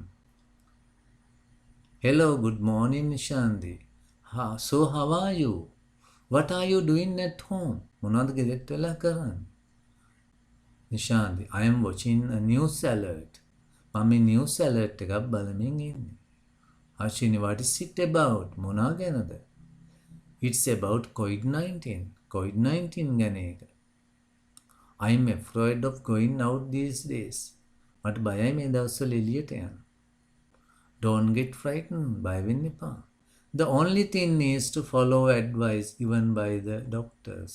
Hello, good morning Nishandi. So how are you? What are you doing at home? මොනවද ගෙදරට වෙලා කරන්නේ? Nishandi, I am watching a news alert. මම news alert එකක් බලමින් ඉන්නේ. Hashini, what is it about? මොනවා ගැනද? It's about COVID-19. COVID-19 ගැන එක. I am afraid of going out these days. මට බයයි මේ දවස්වල එළියට යන්න. Don't get frightened. බය වෙන්න එපා. The only thing is to follow advice given by the doctors.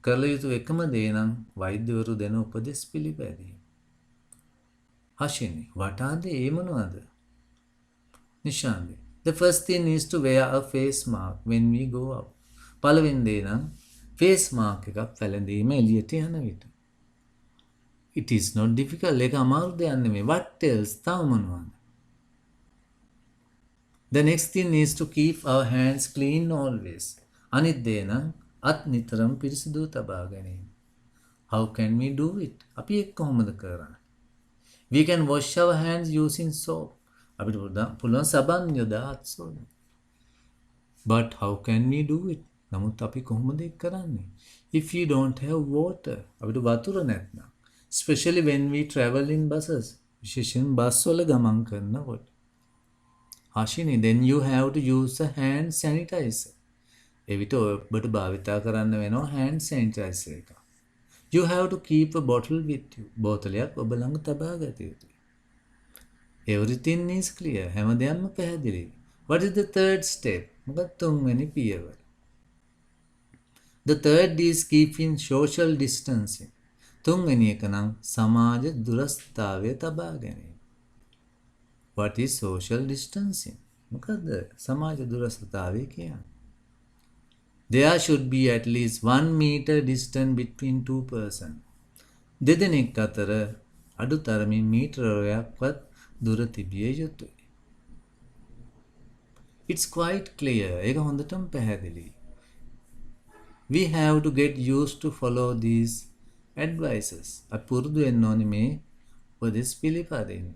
කළ යුතු එකම දේ නම් වෛද්‍යවරු දෙන උපදෙස් පිළිපැදීම. Hashini, what are they? ඒ මොනවද? Nishandi, the first thing is to wear a face mask when we go out. පළවෙනි දේ නම් face mask එකක් පැළඳීම එළියට යන විට. It is not difficult. ඒක අමාරු දෙයක් නෙමෙයි. What else? තව මොනවද? The next thing is to keep our hands clean always. අනිත් දේ නම් අත් නිතරම පිරිසිදු තබා ගැනීම. How can we do it? අපි ඒක කොහොමද කරන්නේ? We can wash our hands using soap. අපිට පුළුවන් සබන් යොදා අත් සෝදන්න. But how can we do it? නමුත් අපි කොහොමද ඒක කරන්නේ? If you don't have water. අපිට වතුර නැත්නම්. Especially when we travel in buses. විශේෂයෙන් බස් වල ගමන් කරනකොට. Hashini, then you have to use a hand sanitizer. එවිට ඔබට භාවිතා කරන්න වෙනවා hand sanitizer එක. You have to keep a bottle with you. බෝතලයක් ඔබ ළඟ තබා ගත යුතුයි. Everything is clear. හැම දෙයක්ම පැහැදිලියි. What is the third step? මොකක්ද තුන්වෙනි පියවර? The third is keeping social distancing. තුන්වෙනි එක නම් සමාජ දුරස්ථතාවය තබා ගැනීම. What is social distancing? මොකද්ද සමාජ දුරස්ථතාවය කියන්නේ? There should be at least 1 meter distance between two persons. දෙදෙනෙක් අතර අඩුතරමින් මීටරයක්වත් දුර තිබිය යුතුයි. It's quite clear. ඒක හොඳටම පැහැදිලියි. We have to get used to follow these advices. අපි පුරුදු වෙන්න ඕනේ මේ උපදෙස් පිළිපදින්න.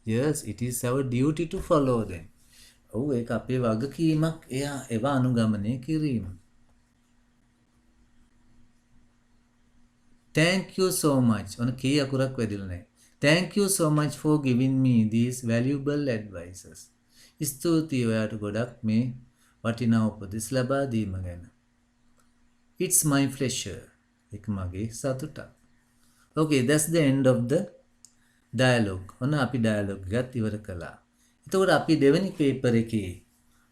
Yes, it is our duty to follow them. ඔව් ඒක අපේ වගකීමක් ඒවා අනුගමනය කිරීම. Thank you so much. ඔන්න කී අකුරක් වැදිලා නැහැ. Thank you so much for giving me these valuable advices. ස්තුතියි ඔයාට ගොඩක් මේ වටිනා උපදෙස් ලබා දීම ගැන. It's my pleasure. ඒක මගේ සතුටක්. Okay, that's the end of the dialogue. ඔන්න අපි dialogue එකත් ඉවර කළා. එතකොට අපි දෙවෙනි පේපර් එකේ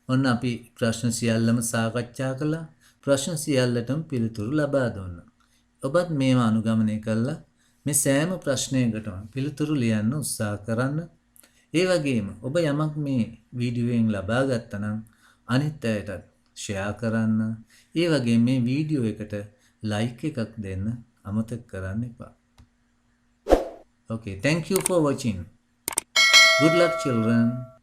ඔන්න අපි ප්‍රශ්න සියල්ලම සාකච්ඡා කළා. ප්‍රශ්න සියල්ලටම පිළිතුරු ලබා දුන්නා. ඔබත් මේවා අනුගමනය කළා මේ සෑම ප්‍රශ්නයකටම පිළිතුරු ලියන්න උත්සාහ කරන්න. ඒ වගේම ඔබ යමක් මේ වීඩියෝයෙන් ලබා ගත්තා නම් අනිත් අයටත් ෂෙයා කරන්න. ඒ වගේම මේ වීඩියෝ එකට ලයික් එකක් දෙන්න අමතක කරන්න එපා. Okay, thank you for watching. Good luck, children.